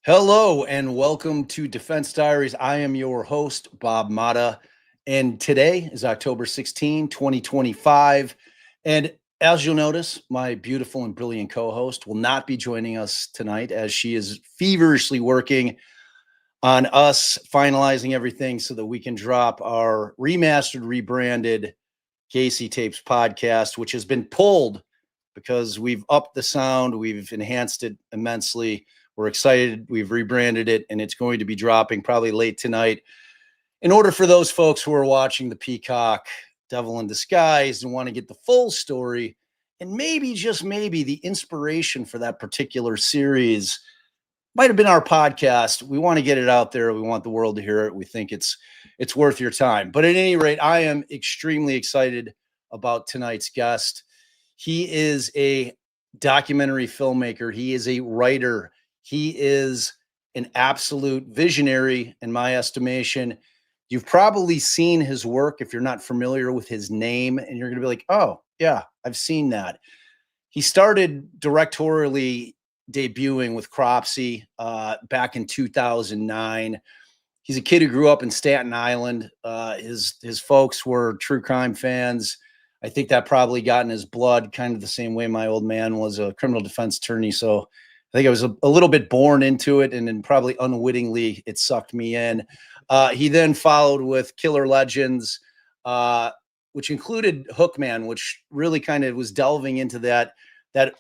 Hello and welcome to Defense Diaries. I am your host, Bob Mata, and today is October 16, 2025. And as you'll notice, my beautiful and brilliant co-host will not be joining us tonight as she is feverishly working on us finalizing everything so that we can drop our remastered, rebranded Casey Tapes podcast, which has been pulled because we've upped the sound, we've enhanced it immensely. We're excited. We've rebranded it, and it's going to be dropping probably late tonight. In order for those folks who are watching the Peacock Devil in Disguise and want to get the full story and maybe, just maybe, the inspiration for that particular series might have been our podcast. We want to get it out there. We want the world to hear it. We think it's worth your time. But at any rate, I am extremely excited about tonight's guest. He is a documentary filmmaker. He is a writer. He is an absolute visionary in my estimation. You've probably seen his work if you're not familiar with his name, and you're going to be like, oh, yeah, I've seen that. He started directorially debuting with Cropsey back in 2009. He's a kid who grew up in Staten Island. His folks were true crime fans. I think that probably got in his blood, kind of the same way my old man was a criminal defense attorney. So I think I was a little bit born into it, and then probably unwittingly it sucked me in. He then followed with Killer Legends, which included Hookman, which really kind of was delving into that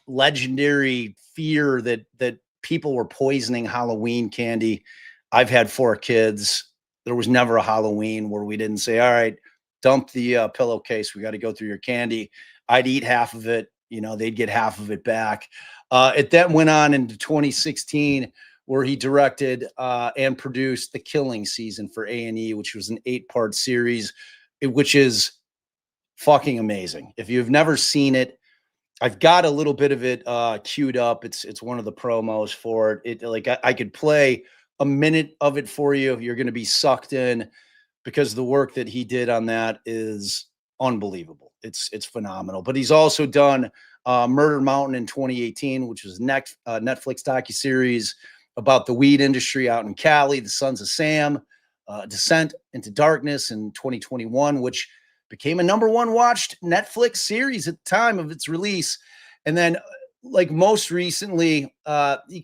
legendary fear that people were poisoning Halloween candy. I've had 4 kids. There was never a Halloween where we didn't say, all right, dump the pillowcase. We got to go through your candy. I'd eat half of it. They'd get half of it back. It then went on into 2016, where he directed and produced The Killing Season for A&E, which was an 8-part series, which is fucking amazing. If you've never seen it, I've got a little bit of it queued up. It's one of the promos for it. I could play a minute of it for you. You're going to be sucked in because the work that he did on that is unbelievable. It's phenomenal. But he's also done Murder Mountain in 2018, which was Netflix docuseries about the weed industry out in Cali, The Sons of Sam, Descent into Darkness in 2021, which became a #1 watched Netflix series at the time of its release. And then, like most recently, he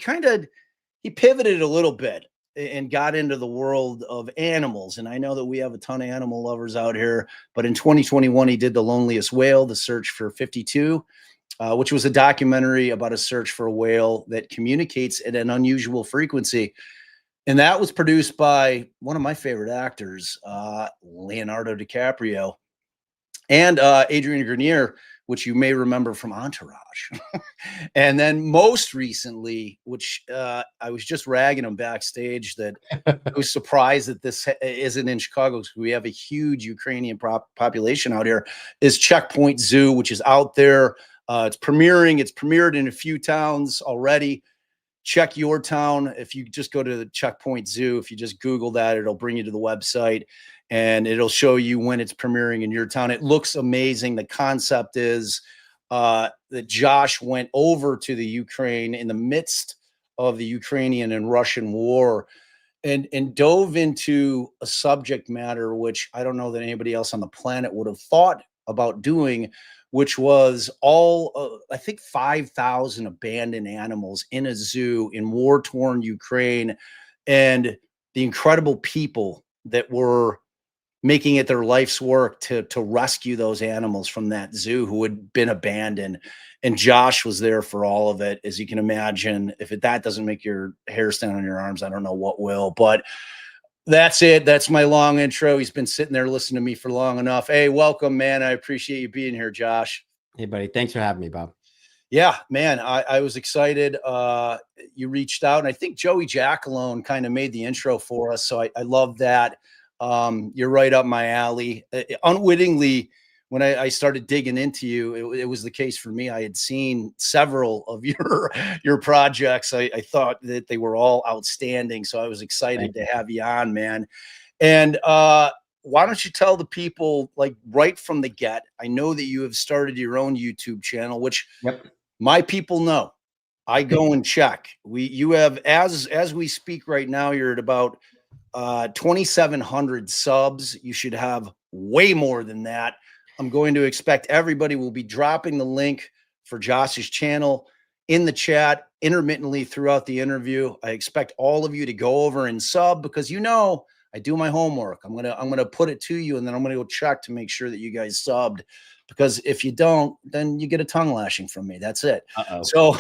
pivoted a little bit and got into the world of animals. And I know that we have a ton of animal lovers out here, but in 2021, he did The Loneliest Whale, The Search for 52, which was a documentary about a search for a whale that communicates at an unusual frequency. And that was produced by one of my favorite actors, Leonardo DiCaprio, and Adrian Grenier, which you may remember from Entourage. And then most recently, which I was just ragging him backstage, that I was surprised that this isn't in Chicago because we have a huge Ukrainian population out here, is Checkpoint Zoo, which is out there. It's premiering. It's premiered in a few towns already. Check your town. If you just go to the Checkpoint Zoo, if you just Google that, it'll bring you to the website and it'll show you when it's premiering in your town. It looks amazing. The concept is that Josh went over to the Ukraine in the midst of the Ukrainian and Russian war and dove into a subject matter which I don't know that anybody else on the planet would have thought about doing, which was all I think 5,000 abandoned animals in a zoo in war-torn Ukraine, and the incredible people that were making it their life's work to rescue those animals from that zoo who had been abandoned. And Josh was there for all of it. As you can imagine, if that doesn't make your hair stand on your arms, I don't know what will. But that's it. That's my long intro. He's been sitting there listening to me for long enough. Hey, welcome, man. I appreciate you being here, Josh. Hey, buddy. Thanks for having me, Bob. Yeah, man, I was excited. You reached out, and I think Joey Jackalone kind of made the intro for us. So I love that. You're right up my alley. Unwittingly, when I started digging into you, it was the case for me. I had seen several of your projects. I thought that they were all outstanding. So I was excited to have you on, man. And why don't you tell the people, like, right from the get? I know that you have started your own YouTube channel, which my people know. I go and check. You have, as we speak right now, you're at about 2,700 subs. You should have way more than that. I'm going to expect everybody will be dropping the link for Josh's channel in the chat intermittently throughout the interview. I expect all of you to go over and sub, because I do my homework. I'm gonna put it to you, and then I'm gonna go check to make sure that you guys subbed, because if you don't, then you get a tongue lashing from me. That's it. So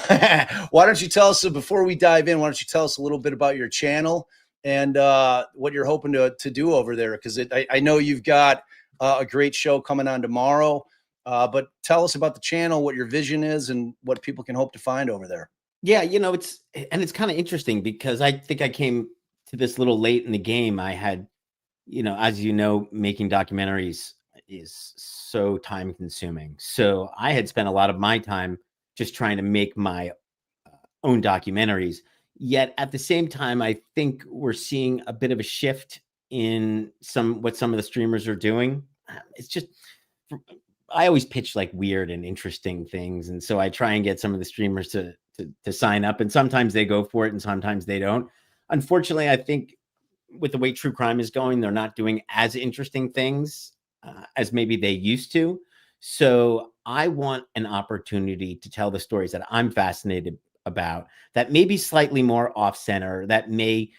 why don't you tell us, before we dive in, why don't you tell us a little bit about your channel and what you're hoping to do over there? Because I know you've got a great show coming on tomorrow, but tell us about the channel, what your vision is, and what people can hope to find over there. Yeah, it's kind of interesting, because I think I came to this a little late in the game. I had, as making documentaries is so time consuming. So I had spent a lot of my time just trying to make my own documentaries. Yet at the same time, I think we're seeing a bit of a shift in what some of the streamers are doing. It's just, I always pitch like weird and interesting things. And so I try and get some of the streamers to sign up, and sometimes they go for it and sometimes they don't. Unfortunately, I think with the way true crime is going, they're not doing as interesting things as maybe they used to. So I want an opportunity to tell the stories that I'm fascinated about, that may be slightly more off center, that may,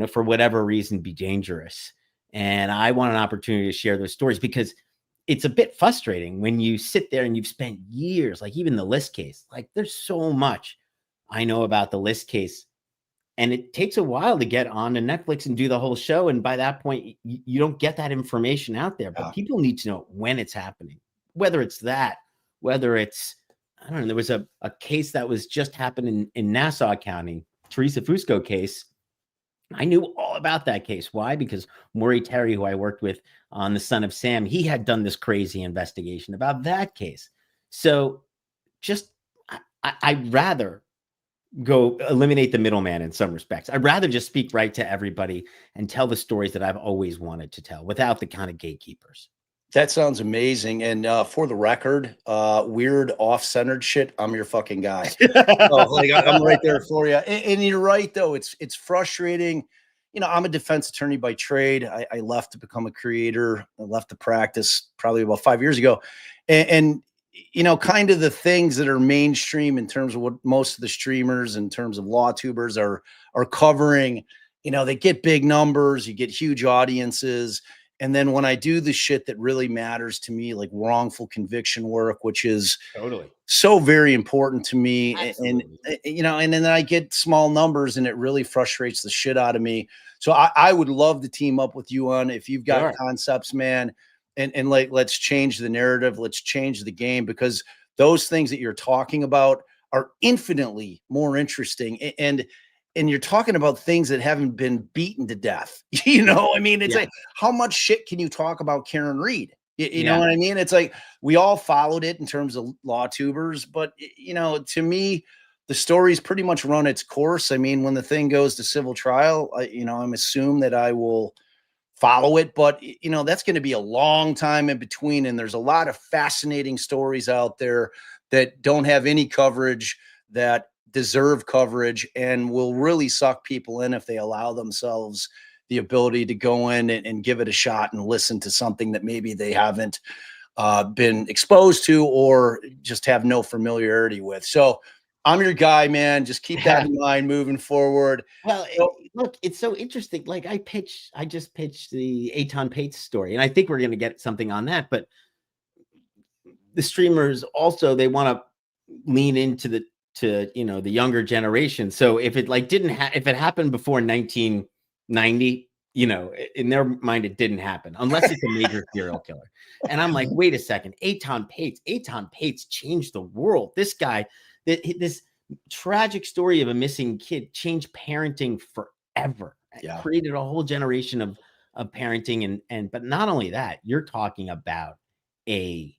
for whatever reason, be dangerous. And I want an opportunity to share those stories, because it's a bit frustrating when you sit there and you've spent years, like even the List case, like there's so much I know about the List case, and it takes a while to get on to Netflix and do the whole show. And by that point, you don't get that information out there, but people need to know when it's happening, whether it's whether it's, I don't know, there was a case that was just happening in Nassau County, Teresa Fusco case. I knew all about that case. Why? Because Maury Terry, who I worked with on The Son of Sam, he had done this crazy investigation about that case. So just, I'd rather go eliminate the middleman in some respects. I'd rather just speak right to everybody and tell the stories that I've always wanted to tell without the kind of gatekeepers. That sounds amazing. And for the record, weird off-centered shit, I'm your fucking guy. I'm right there for you. And you're right, though. It's frustrating. I'm a defense attorney by trade. I left to become a creator. I left the practice probably about 5 years ago. And kind of the things that are mainstream in terms of what most of the streamers, in terms of law tubers, are covering, they get big numbers, you get huge audiences. And then when I do the shit that really matters to me, like wrongful conviction work, which is totally so very important to me, Absolutely. and then I get small numbers, and it really frustrates the shit out of me. So I would love to team up with you on, if you've got concepts, man, and like, let's change the narrative, let's change the game, because those things that you're talking about are infinitely more interesting. And you're talking about things that haven't been beaten to death. I mean, it's like, how much shit can you talk about Karen Reed? You know what I mean? It's like, we all followed it in terms of law tubers, but to me, the story's pretty much run its course. I mean, when the thing goes to civil trial, I'm assumed that I will follow it, but that's going to be a long time in between. And there's a lot of fascinating stories out there that don't have any coverage, that deserve coverage and will really suck people in if they allow themselves the ability to go in and give it a shot and listen to something that maybe they haven't been exposed to or just have no familiarity with. So I'm your guy, man. Just keep that in mind moving forward. Well, look, it's so interesting. Like I just pitched the Aton Pates story, and I think we're going to get something on that. But the streamers also, they want to lean into the younger generation. So if it like if it happened before 1990, in their mind it didn't happen unless it's a major serial killer. And I'm like, wait a second, Aton Pates changed the world. This guy, this tragic story of a missing kid changed parenting forever. Yeah. Created a whole generation of parenting, and but not only that, you're talking about a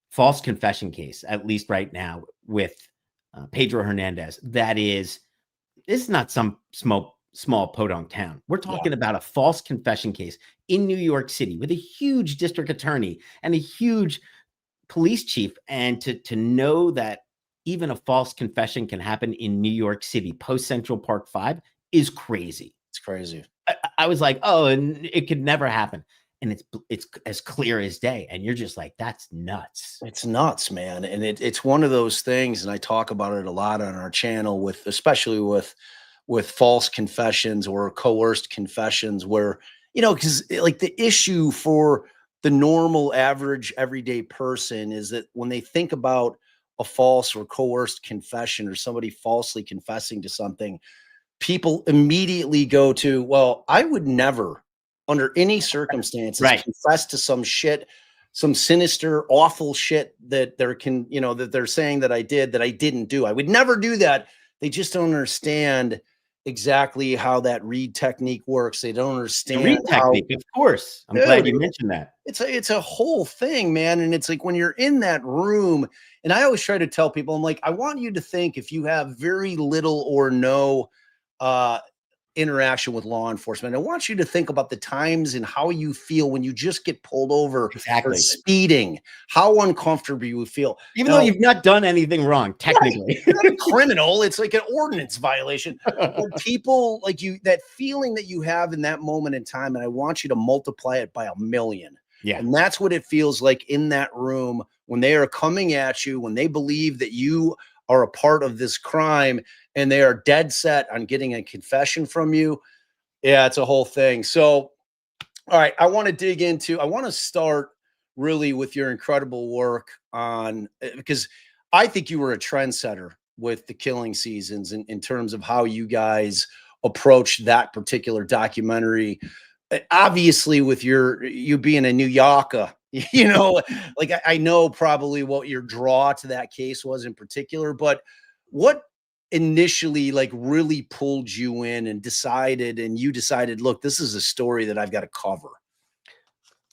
false confession case, at least right now, with Pedro Hernandez. This is not some small podunk town. We're talking about a false confession case in New York City with a huge district attorney and a huge police chief. And to know that even a false confession can happen in New York City post Central Park 5 is crazy. It's crazy. I was like, oh, and it could never happen. And it's as clear as day. And you're just like, that's nuts. It's nuts, man. And it's one of those things. And I talk about it a lot on our channel especially with false confessions or coerced confessions where, because like the issue for the normal, average, everyday person is that when they think about a false or coerced confession or somebody falsely confessing to something, people immediately go to, well, I would never under any circumstances confess to some shit, some sinister, awful shit that that they're saying that I didn't do. I would never do that. They just don't understand exactly how that read technique works. They don't understand read technique, of course. I'm glad you mentioned that. It's a whole thing, man. And it's like when you're in that room, and I always try to tell people, I'm like, I want you to think if you have very little or no interaction with law enforcement, I want you to think about the times and how you feel when you just get pulled over for speeding, how uncomfortable you would feel. Even though you've not done anything wrong, technically. You're not a criminal. It's like an ordinance violation. But people like that feeling that you have in that moment in time, and I want you to multiply it by 1,000,000. Yeah. And that's what it feels like in that room when they are coming at you, when they believe that you are a part of this crime and they are dead set on getting a confession from you. Yeah, it's a whole thing. So, all right, I want to start really with your incredible work because I think you were a trendsetter with the Killing Seasons in terms of how you guys approached that particular documentary. Obviously, with you being a New Yorker, like I know probably what your draw to that case was in particular, but what initially like really pulled you in and you decided, look, this is a story that I've got to cover?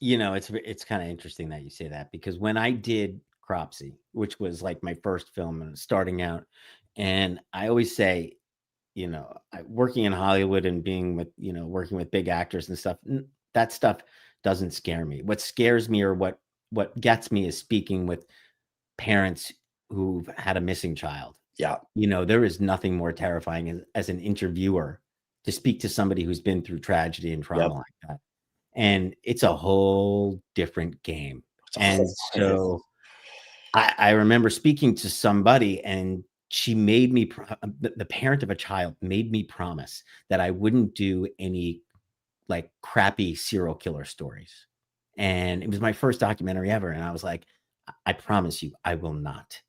It's kind of interesting that you say that, because when I did Cropsy, which was like my first film and starting out, and I always say, working in Hollywood and being with, working with big actors and stuff, that stuff doesn't scare me. What scares me, or what gets me, is speaking with parents who've had a missing child. Yeah. There is nothing more terrifying as an interviewer to speak to somebody who's been through tragedy and trauma like that. And it's a whole different game. And so I remember speaking to somebody, and she made me, the parent of a child made me promise that I wouldn't do any like crappy serial killer stories. And it was my first documentary ever. And I was like, I promise you, I will not.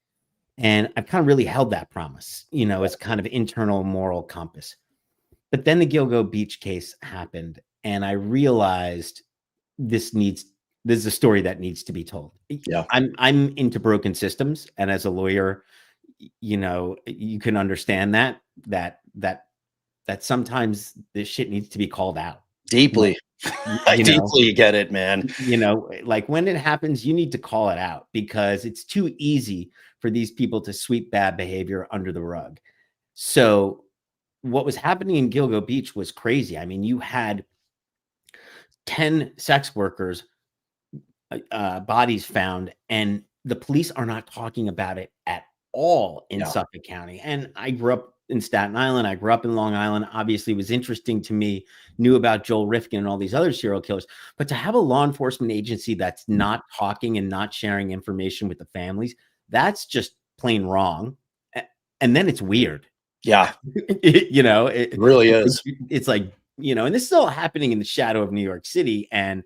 And I've kind of really held that promise, as kind of internal moral compass. But then the Gilgo Beach case happened, and I realized this is a story that needs to be told. Yeah. I'm into broken systems, and as a lawyer, you can understand that sometimes this shit needs to be called out deeply. I deeply get it, man. Like when it happens, you need to call it out, because it's too easy for these people to sweep bad behavior under the rug. So what was happening in Gilgo Beach was crazy. I mean, you had 10 sex workers, bodies found, and the police are not talking about it at all in Yeah. Suffolk County. And I grew up in Staten Island. I grew up in Long Island. Obviously, it was interesting to me, knew about Joel Rifkin and all these other serial killers. But to have a law enforcement agency that's not talking and not sharing information with the families, that's just plain wrong. And then it's weird. Yeah. You know, It really is. it's like, you know, and this is all happening in the shadow of New York City. And,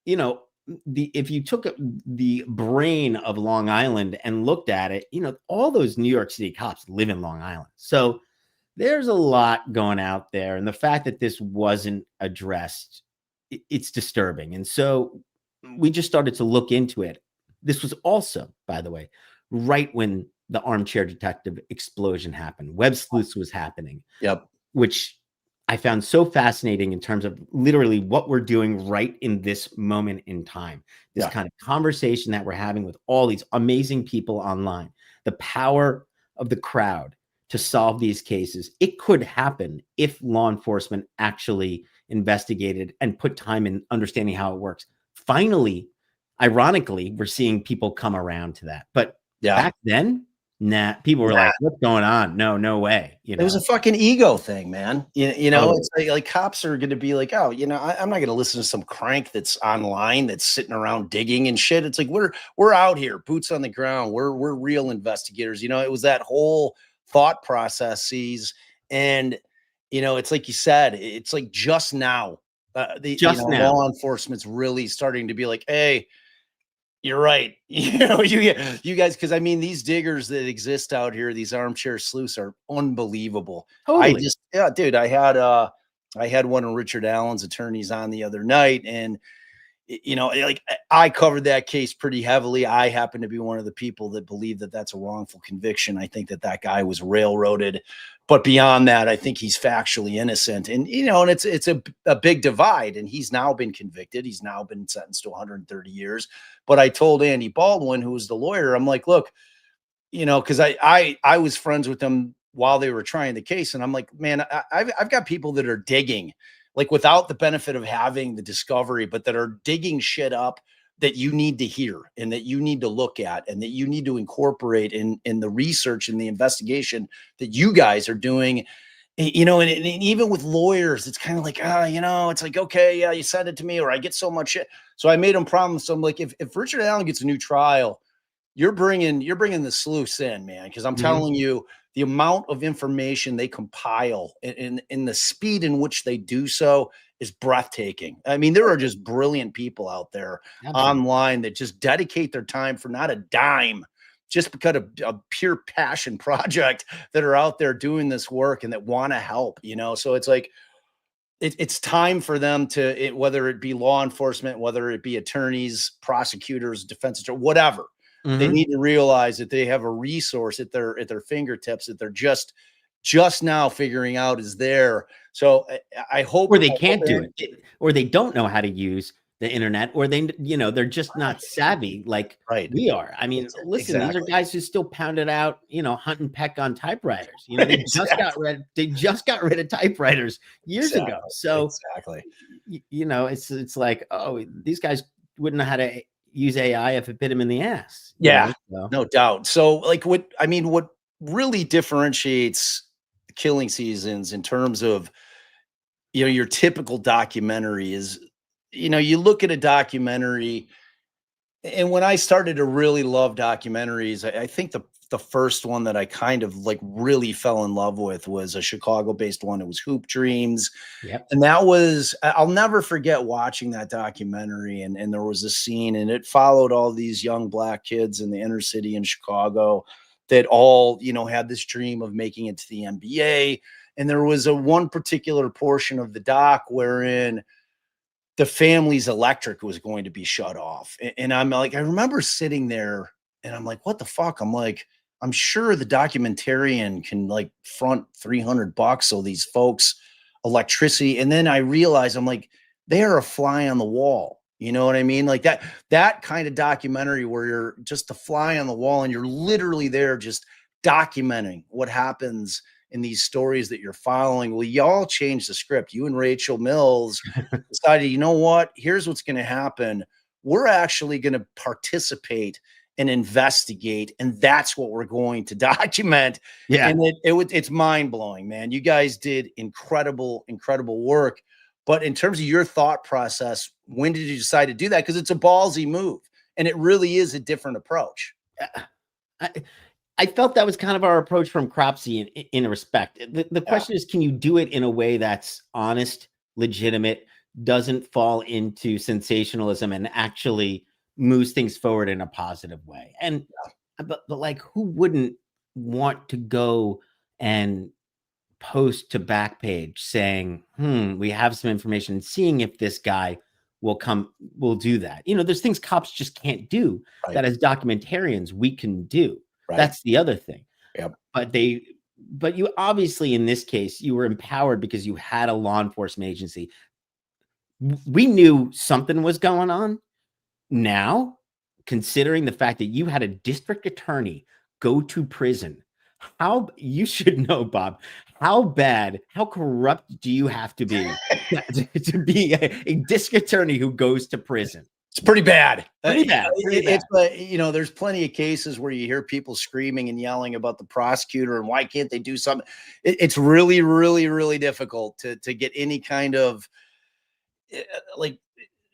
you know, if you took the brain of Long Island and looked at it, you know, all those New York City cops live in Long Island. So there's a lot going out there. And the fact that this wasn't addressed, it's disturbing. And so we just started to look into it. This was also, by the way, right when the armchair detective explosion happened. Web sleuths was happening. Yep. Which I found so fascinating in terms of literally what we're doing right in this moment in time. This kind of conversation that we're having with all these amazing people online, the power of the crowd to solve these cases. It could happen if law enforcement actually investigated and put time in understanding how it works. Finally, ironically, we're seeing people come around to that. But back then, nah, people were like, what's going on? No way. You know, it was a fucking ego thing, man. You know, Totally. it's like cops are going to be like, oh, you know, I'm not going to listen to some crank that's online that's sitting around digging and shit. It's like we're out here, boots on the ground. We're real investigators. You know, it was that whole thought processes, and you know, it's like you said, it's like just now, law enforcement's really starting to be like, hey. You're right. You know, you guys, because I mean, these diggers that exist out here, these armchair sleuths are unbelievable. Totally. Dude, I had one of Richard Allen's attorneys on the other night, and you know, like I covered that case pretty heavily. I happen to be one of the people that believe that that's a wrongful conviction. I think that that guy was railroaded, but beyond that, I think he's factually innocent. And you know, and it's a big divide. And he's now been convicted. He's now been sentenced to 130 years. But I told Andy Baldwin, who was the lawyer, I'm like, look, you know, because I was friends with them while they were trying the case, and I'm like, man, I've got people that are digging, like without the benefit of having the discovery, but that are digging shit up that you need to hear and that you need to look at and that you need to incorporate in the research and the investigation that you guys are doing. You know, and even with lawyers, it's kind of like, you know, it's like, okay, yeah, you send it to me, or I get so much shit. So I made them promise. So I'm like, if Richard Allen gets a new trial, you're bringing the sleuths in, man, because I'm telling you, the amount of information they compile in the speed in which they do so is breathtaking. I mean, there are just brilliant people out there online that just dedicate their time for not a dime, just because of a pure passion project, that are out there doing this work and that want to help, you know? So it's like, it's time for them to, whether it be law enforcement, whether it be attorneys, prosecutors, defense attorney, whatever, they need to realize that they have a resource at their fingertips that they're just now figuring out is there. So I hope, or they can't do it, or they don't know how to use the internet, or they, you know, they're just not savvy like we are. I mean, listen, these are guys who still pounded out, you know, hunt and peck on typewriters. You know, they just got rid of typewriters years ago. So you know, it's like, oh, these guys wouldn't know how to use AI if it bit him in the ass. Yeah, no doubt. So like what really differentiates Killing Seasons in terms of, you know, your typical documentary is, you know, you look at a documentary, and when I started to really love documentaries, I think the first one that I kind of like really fell in love with was a Chicago-based one. It was Hoop Dreams. And that was, I'll never forget watching that documentary. And there was a scene, and it followed all these young Black kids in the inner city in Chicago that all, you know, had this dream of making it to the NBA. And there was one particular portion of the doc wherein the family's electric was going to be shut off. And I'm like, I remember sitting there and I'm like, what the fuck? I'm like, I'm sure the documentarian can like front $300 so these folks electricity. And then I realized, I'm like, they are a fly on the wall. You know what I mean? Like that kind of documentary where you're just a fly on the wall and you're literally there just documenting what happens in these stories that you're following. Well, y'all changed the script. You and Rachel Mills decided, you know what? Here's what's going to happen. We're actually going to participate and investigate, and that's what we're going to document. Yeah. And it's mind-blowing, man. You guys did incredible work. But in terms of your thought process, when did you decide to do that? Because it's a ballsy move, and it really is a different approach. I felt that was kind of our approach from Cropsey in a respect. The question is, can you do it in a way that's honest, legitimate, doesn't fall into sensationalism, and actually moves things forward in a positive way? And but like, who wouldn't want to go and post to Backpage saying, we have some information, seeing if this guy will do that. There's things cops just can't do that as documentarians we can do. That's the other thing. But you obviously, in this case, you were empowered because you had a law enforcement agency. We knew something was going on. Now, considering the fact that you had a district attorney go to prison, you should know, Bob, how bad, how corrupt do you have to be to be a district attorney who goes to prison? It's pretty bad. Pretty bad. It's there's plenty of cases where you hear people screaming and yelling about the prosecutor and why can't they do something. It's really, really, really difficult to get any kind of like,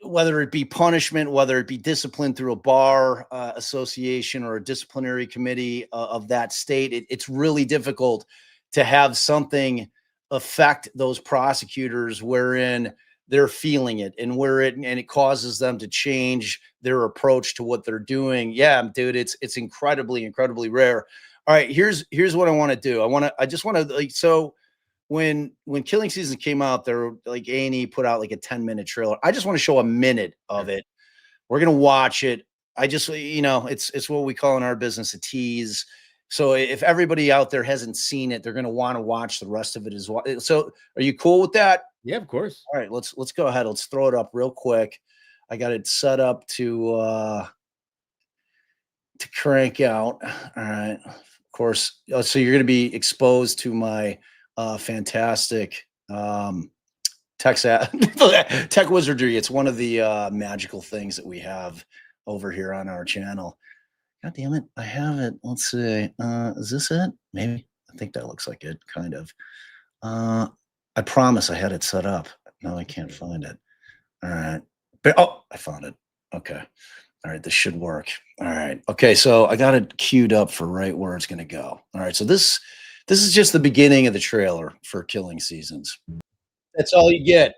whether it be punishment, whether it be discipline through a bar association or a disciplinary committee of that state. It's really difficult to have something affect those prosecutors wherein they're feeling it and it causes them to change their approach to what they're doing. Yeah, dude, it's incredibly, incredibly rare. All right, here's what I want to do. I just want to so when Killing Season came out, there were like A&E put out like a 10-minute trailer. I just want to show a minute of it. We're gonna watch it. I just, it's what we call in our business a tease. So if everybody out there hasn't seen it, they're gonna want to watch the rest of it as well. So are you cool with that? Yeah, of course. All right, let's go ahead. Let's throw it up real quick. I got it set up to crank out. All right. Of course. So you're going to be exposed to my fantastic tech wizardry. It's one of the magical things that we have over here on our channel. God damn it. I have it. Let's see. Is this it? Maybe. I think that looks like it, kind of. I promise I had it set up. No, I can't find it. All right. But I found it. Okay. All right, this should work. All right. Okay, so I got it queued up for right where it's going to go. All right, so this is just the beginning of the trailer for Killing Seasons. That's all you get.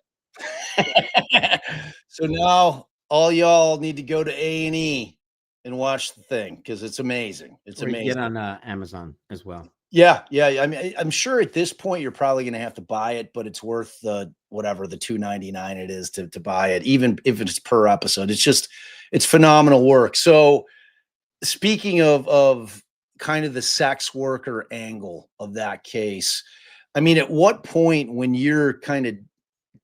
So now all y'all need to go to A&E and watch the thing because it's amazing. It's amazing. Get on Amazon as well. Yeah. I mean, I'm sure at this point you're probably going to have to buy it, but it's worth the $2.99 it is to buy it, even if it's per episode. It's phenomenal work. So speaking of kind of the sex worker angle of that case, I mean, at what point when you're kind of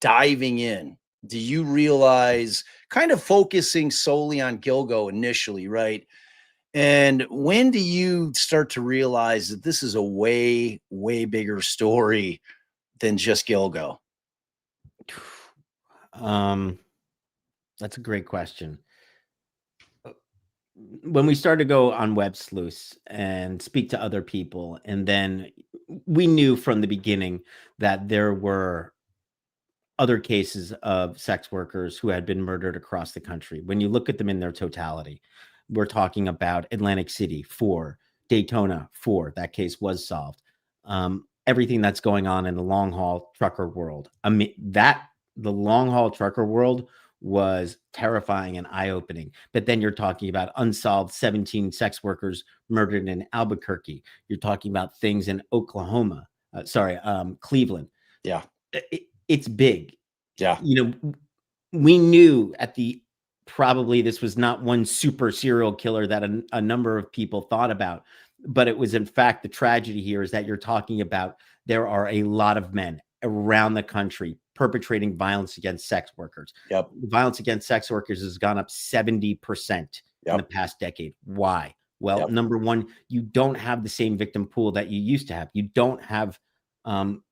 diving in, do you realize, kind of focusing solely on Gilgo initially, right? And when do you start to realize that this is a way, way bigger story than just Gilgo? That's a great question. When we started to go on Web Sleuths and speak to other people, and then we knew from the beginning that there were other cases of sex workers who had been murdered across the country. When you look at them in their totality, we're talking about Atlantic City, 4, Daytona, 4. That case was solved. Everything that's going on in the long haul trucker world. I mean, the long haul trucker world was terrifying and eye-opening. But then you're talking about unsolved 17 sex workers murdered in Albuquerque. You're talking about things in Oklahoma. Cleveland. Yeah. It's big. Yeah. We knew probably this was not one super serial killer that a number of people thought about, but it was in fact the tragedy here is that you're talking about there are a lot of men around the country perpetrating violence against sex workers. Yep. Violence against sex workers has gone up 70% in the past decade. Why? Well, number one, you don't have the same victim pool that you used to have. You don't have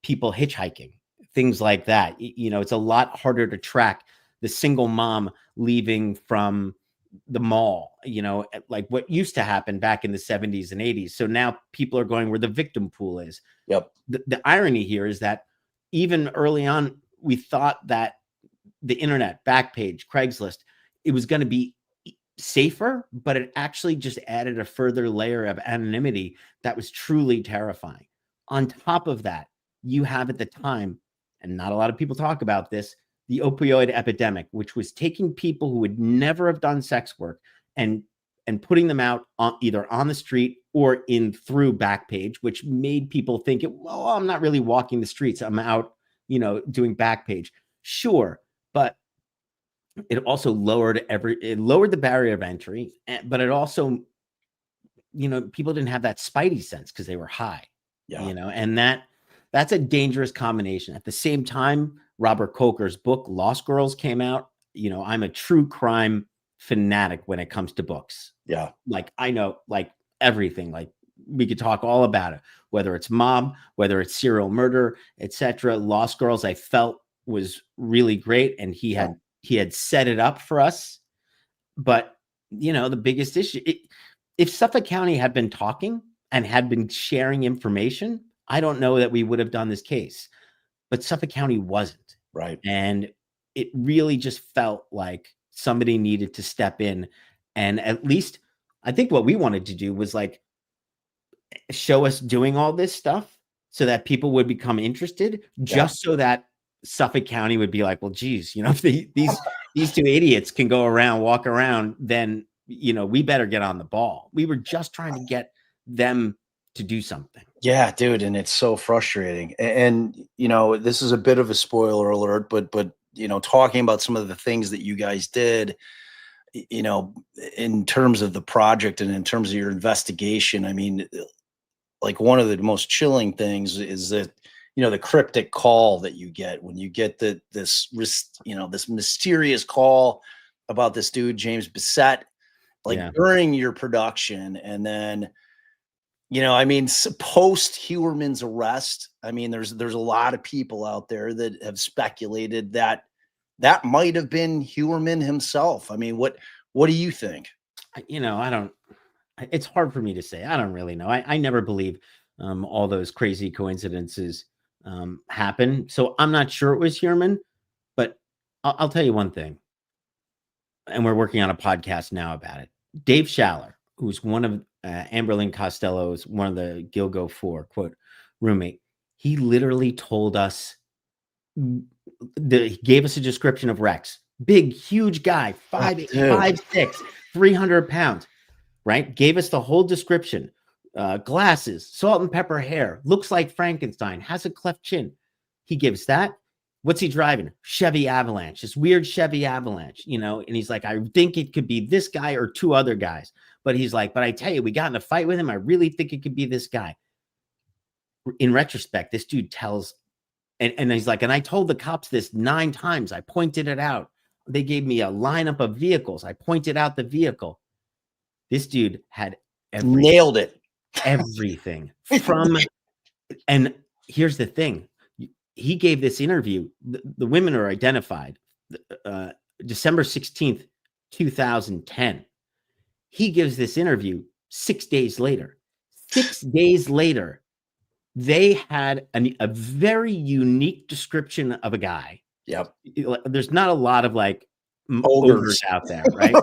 people hitchhiking, things like that. It's a lot harder to track the single mom leaving from the mall, like what used to happen back in the 70s and 80s. So now people are going where the victim pool is. Yep. The irony here is that even early on, we thought that the internet, Backpage, Craigslist, it was going to be safer, but it actually just added a further layer of anonymity that was truly terrifying. On top of that, you have at the time, and not a lot of people talk about this, the opioid epidemic, which was taking people who would never have done sex work and putting them out either on the street or in through Backpage, which made people think, well, I'm not really walking the streets. I'm out, doing Backpage. Sure. But it also lowered the barrier of entry, but it also, people didn't have that spidey sense because they were high, and that's a dangerous combination. At the same time, Robert Coker's book, Lost Girls, came out. I'm a true crime fanatic when it comes to books. Yeah. Like I know like everything, like we could talk all about it, whether it's mob, whether it's serial murder, etc. Lost Girls, I felt was really great. And he had set it up for us. But, the biggest issue, if Suffolk County had been talking and had been sharing information, I don't know that we would have done this case. But Suffolk County wasn't. Right. And it really just felt like somebody needed to step in. And at least I think what we wanted to do was like show us doing all this stuff so that people would become interested, just so that Suffolk County would be like, well, geez, if these two idiots can go around, walk around, then, we better get on the ball. We were just trying to get them to do something. Yeah, dude. And it's so frustrating. And, this is a bit of a spoiler alert, but, talking about some of the things that you guys did, in terms of the project and in terms of your investigation, I mean, like one of the most chilling things is that, the cryptic call that you get when you get this mysterious call about this dude, James Bissett, during your production. And then, post Heuermann's arrest, I mean, there's a lot of people out there that have speculated that might have been Heuermann himself. I mean, what do you think? It's hard for me to say. I don't really know. I never believe all those crazy coincidences happen. So I'm not sure it was Heuermann, but I'll tell you one thing. And we're working on a podcast now about it. Dave Schaller, who's one of Amberlynn Costello's, one of the Gilgo 4, quote, roommate, he literally told us, he gave us a description of Rex. Big, huge guy, 5'6", 300 pounds, right? Gave us the whole description. Glasses, salt and pepper hair, looks like Frankenstein, has a cleft chin. He gives that. What's he driving? Chevy Avalanche, this weird Chevy Avalanche, and he's like, I think it could be this guy or two other guys. But he's like, but I tell you, we got in a fight with him. I really think it could be this guy. In retrospect, this dude tells, and he's like, and I told the cops this 9 times. I pointed it out. They gave me a lineup of vehicles. I pointed out the vehicle. This dude had everything. Nailed it. Everything from, and here's the thing. He gave this interview. The women are identified. December 16th, 2010. He gives this interview 6 days later. 6 days later, they had a very unique description of a guy. Yep. There's not a lot of like ogres out there, right?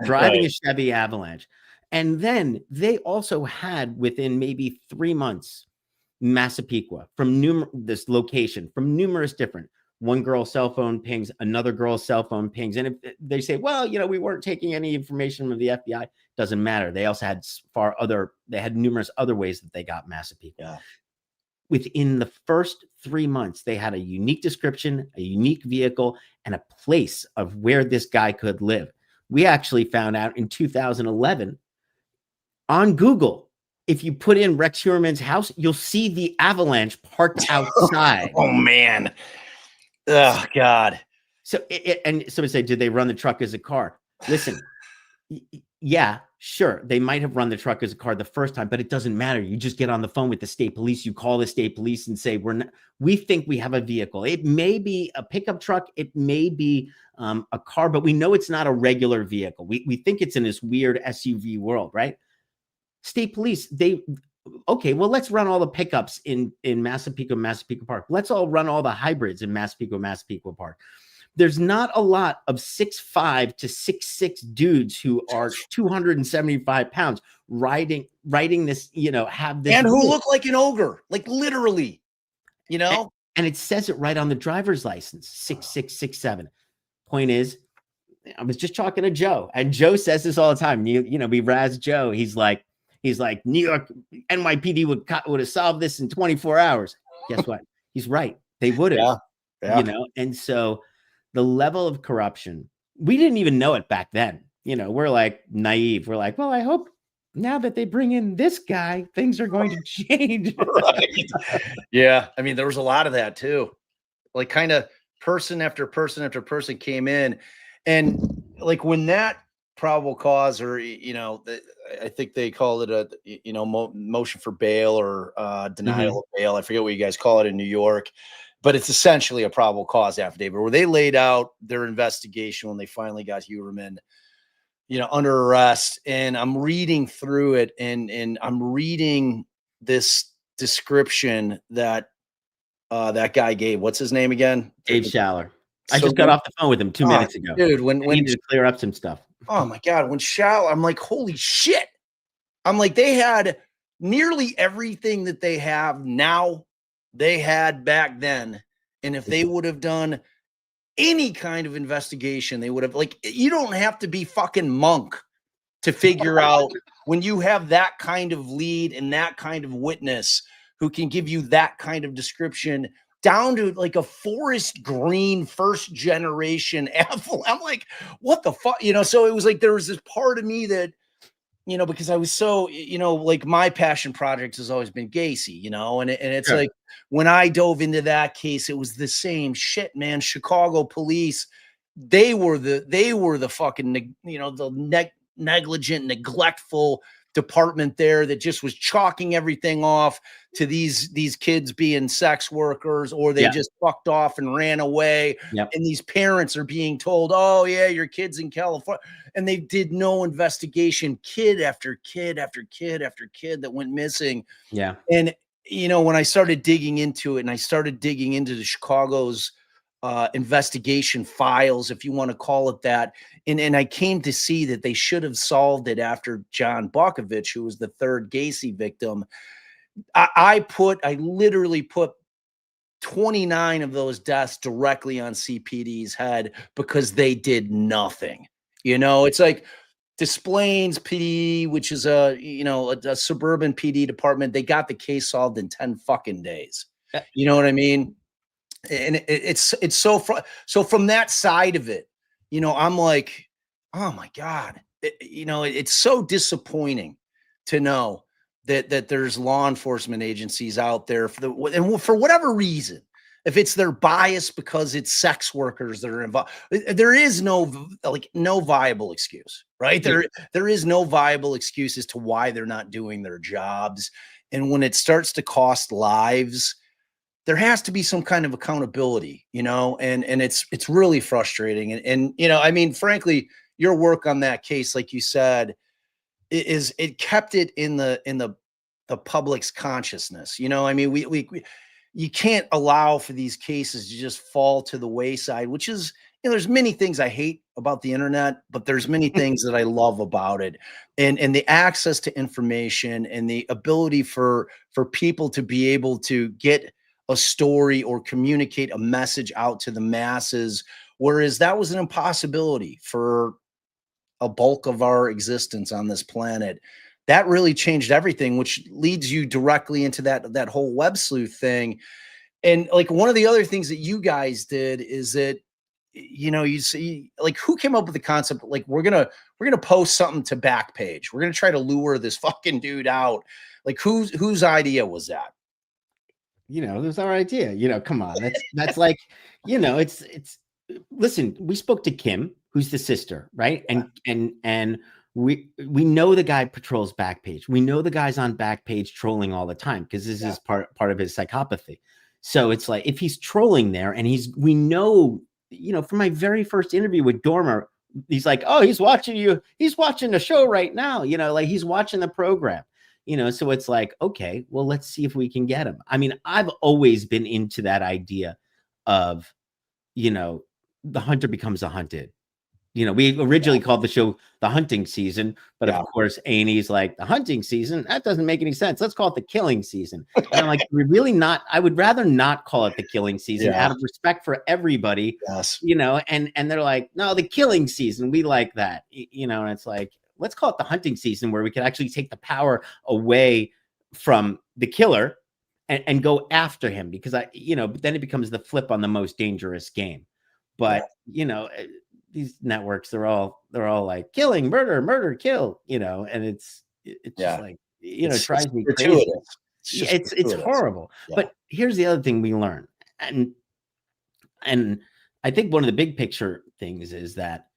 Driving a Chevy Avalanche. And then they also had, within maybe 3 months, Massapequa from this location, from numerous different, one girl's cell phone pings, another girl's cell phone pings. And if they say, well, we weren't taking any information from the FBI, doesn't matter. They also had they had numerous other ways that they got Massapequa. Yeah. Within the first 3 months, they had a unique description, a unique vehicle, and a place of where this guy could live. We actually found out in 2011 on Google, if you put in Rex Heuermann's house, you'll see the Avalanche parked outside. Oh, man. Oh, God. So, and somebody said, did they run the truck as a car? Listen, yeah, sure, they might have run the truck as a car the first time, but it doesn't matter. You just get on the phone with the state police. You call the state police and say, we think we have a vehicle. It may be a pickup truck. It may be a car, but we know it's not a regular vehicle. We think it's in this weird SUV world, right? State police, okay, well, let's run all the pickups in Massapequa Park. Let's all run all the hybrids in Massapequa Park. There's not a lot of 6'5" to 6'6" dudes who are 275 pounds riding this, have this. And who look like an ogre, like literally, And it says it right on the driver's license, 6'6", 6'7". Point is, I was just talking to Joe, and Joe says this all the time. We razz Joe. He's like, New York NYPD would have solved this in 24 hours. Guess what? He's right. They would have, and so the level of corruption, we didn't even know it back then. We're like naive. We're like, well, I hope now that they bring in this guy, things are going to change. Right. Yeah. I mean, there was a lot of that too. Like kind of person after person after person came in. And like when that probable cause, or, I think they called it a, motion for bail or denial of bail. I forget what you guys call it in New York. But it's essentially a probable cause affidavit where they laid out their investigation when they finally got Heuermann, under arrest. And I'm reading through it, and I'm reading this description that that guy gave. What's his name again? Dave Schaller. I just got off the phone with him 2 minutes ago. Dude, when needed to clear up some stuff. Oh my God. When Schaller, I'm like, holy shit. I'm like, they had nearly everything that they have now. They had back then. And if they would have done any kind of investigation, they would have, like, you don't have to be fucking Monk to figure out when you have that kind of lead and that kind of witness who can give you that kind of description down to like a Forest Green first generation athlete. I'm like, what the fuck? So it was like, there was this part of me that, because I was so, like my passion project has always been Gacy, and it's like when I dove into that case, it was the same shit, man. Chicago police, they were the fucking, the negligent, neglectful department there that just was chalking everything off to these kids being sex workers, or they just fucked off and ran away. Yep. And these parents are being told, oh yeah, your kid's in California. And they did no investigation, kid after kid after kid after kid that went missing. Yeah. And, when I started digging into it, and I started digging into the Chicago's investigation files, if you want to call it that. And I came to see that they should have solved it after John Bukovich, who was the third Gacy victim. I literally put 29 of those deaths directly on CPD's head because they did nothing. It's like Des Plaines PD, which is a suburban PD department. They got the case solved in 10 fucking days. You know what I mean? And it's so from that side of it, I'm like, oh my God, it's so disappointing to know that there's law enforcement agencies out there and for whatever reason, if it's their bias because it's sex workers that are involved, there is no viable excuse, right? There is no viable excuse as to why they're not doing their jobs. And when it starts to cost lives, there has to be some kind of accountability, and it's really frustrating. And I mean, frankly, your work on that case, like you said, it kept it in the public's consciousness. I mean, you can't allow for these cases to just fall to the wayside, which is, there's many things I hate about the internet, but there's many things that I love about it. And the access to information and the ability for people to be able to get a story or communicate a message out to the masses, whereas that was an impossibility for a bulk of our existence on this planet. That really changed everything, which leads you directly into that whole web sleuth thing. And like one of the other things that you guys did is that, you see, like, who came up with the concept? Like, we're gonna post something to Backpage. We're gonna try to lure this fucking dude out. Like, whose idea was that? It was our idea. Come on, that's like, it's listen, we spoke to Kim, who's the sister, right? And we know the guy patrols Backpage. We know the guy's on Backpage trolling all the time because this is part of his psychopathy. So it's like if he's trolling there, and we know, from my very first interview with Dormer, he's like, oh, he's watching you. He's watching the show right now. Like he's watching the program. So it's like, okay, well, let's see if we can get him. I mean, I've always been into that idea of, the hunter becomes a hunted. We originally called the show The Hunting Season, but of course, A&E's like, the hunting season? That doesn't make any sense. Let's call it the killing season. And I'm like, we're really not. I would rather not call it the killing season out of respect for everybody, and they're like, no, the killing season. We like that, and it's like, let's call it the hunting season where we could actually take the power away from the killer and go after him because but then it becomes the flip on the most dangerous game. But, these networks, they're all like killing, murder, kill, and it's just like, it drives me crazy. It's horrible. Yeah. But here's the other thing we learn. And I think one of the big picture things is that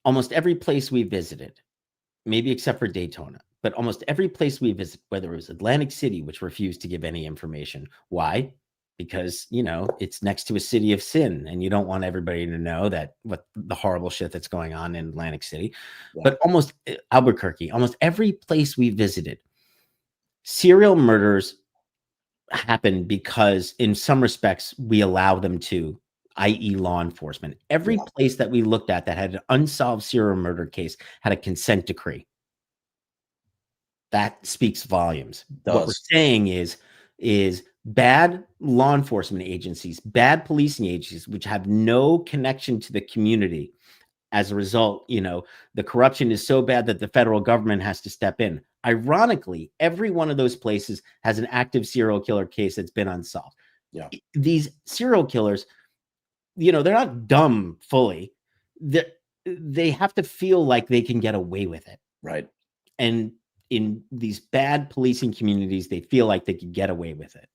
almost every place we visited, maybe except for Daytona, but almost every place we visit, whether it was Atlantic City, which refused to give any information. Why? Because, it's next to a city of sin and you don't want everybody to know what the horrible shit that's going on in Atlantic City. Yeah. But almost Albuquerque, almost every place we visited, serial murders happen because in some respects we allow them to, i.e. law enforcement. Every place that we looked at that had an unsolved serial murder case had a consent decree. That speaks volumes. What we're saying is bad law enforcement agencies, bad policing agencies, which have no connection to the community. As a result, the corruption is so bad that the federal government has to step in. Ironically, every one of those places has an active serial killer case that's been unsolved. Yeah. These serial killers, they're not dumb fully. They have to feel like they can get away with it. Right. And in these bad policing communities, they feel like they could get away with it.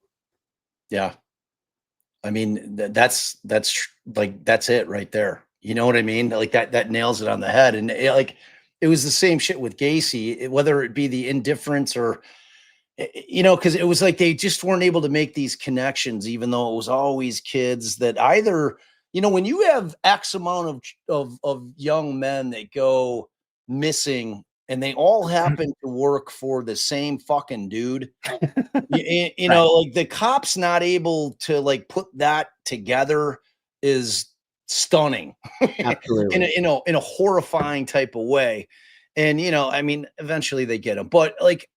Yeah. I mean, that's it right there. You know what I mean? Like that nails it on the head. And it was the same shit with Gacy, whether it be the indifference or, because it was like they just weren't able to make these connections, even though it was always kids that either, when you have X amount of young men that go missing and they all happen to work for the same fucking dude, you know, like the cops not able to like put that together is stunning. Absolutely. in a horrifying type of way. And, I mean, eventually they get him, but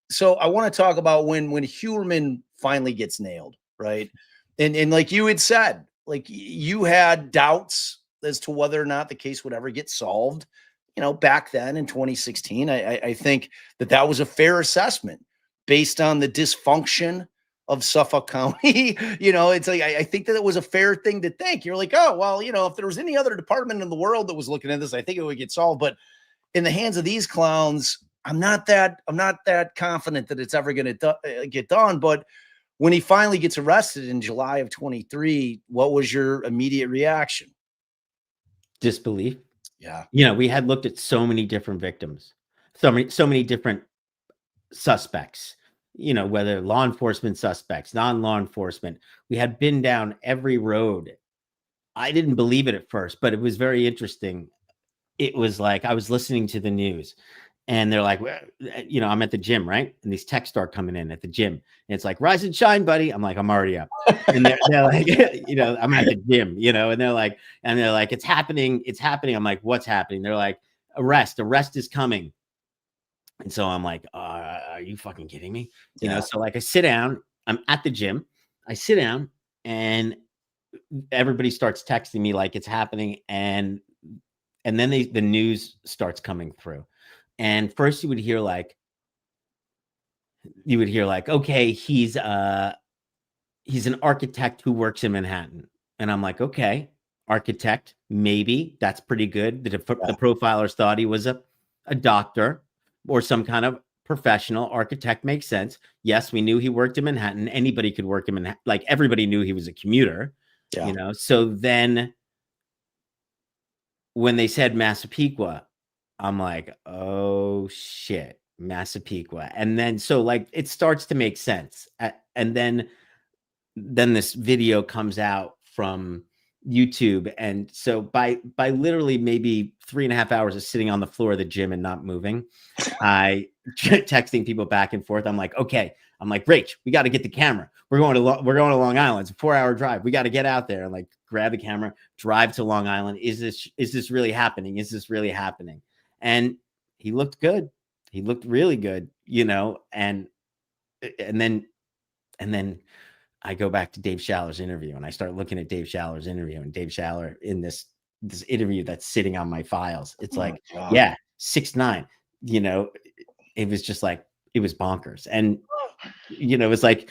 so I want to talk about when Heuermann finally gets nailed. Right. And like you had said, like you had doubts as to whether or not the case would ever get solved. Back then in 2016, I think that was a fair assessment based on the dysfunction of Suffolk County. It's like, I think that it was a fair thing to think. You're like, oh, well, if there was any other department in the world that was looking at this, I think it would get solved. But in the hands of these clowns, I'm not that confident that it's ever going to get done. But when he finally gets arrested in July of 23, what was your immediate reaction? Disbelief. Yeah. We had looked at so many different victims, so many different suspects, whether law enforcement suspects, non-law enforcement. We had been down every road. I didn't believe it at first, but it was very interesting. It was like I was listening to the news and they're like, I'm at the gym, right? And these texts start coming in at the gym. And it's like, rise and shine, buddy. I'm like, I'm already up. And they're like, I'm at the gym, and they're like, it's happening. It's happening. I'm like, what's happening? They're like, arrest is coming. And so I'm like, are you fucking kidding me? So like I sit down, I'm at the gym. I sit down and everybody starts texting me like it's happening. And then the news starts coming through. And first you would hear like, okay, he's an architect who works in Manhattan. And I'm like, okay, architect, maybe that's pretty good. The profilers thought he was a doctor or some kind of professional. Architect makes sense. Yes, we knew he worked in Manhattan. Anybody could work in Manhattan. Like everybody knew he was a commuter, So then when they said Massapequa, I'm like, oh shit, Massapequa. And then so like it starts to make sense. And then this video comes out from YouTube. And so by literally maybe 3.5 hours of sitting on the floor of the gym and not moving, I texting people back and forth. I'm like, okay. I'm like, Rach, we got to get the camera. We're going to Long Island. It's a 4-hour drive. We got to get out there and like grab the camera, drive to Long Island. Is this really happening? Is this really happening? And he looked good. He looked really good, and then I go back to Dave Shaller's interview and I start looking at Dave Shaller's interview, and Dave Shaller in this interview that's sitting on my files. It's like, yeah, 6'9", it was just like, it was bonkers. And, it was like,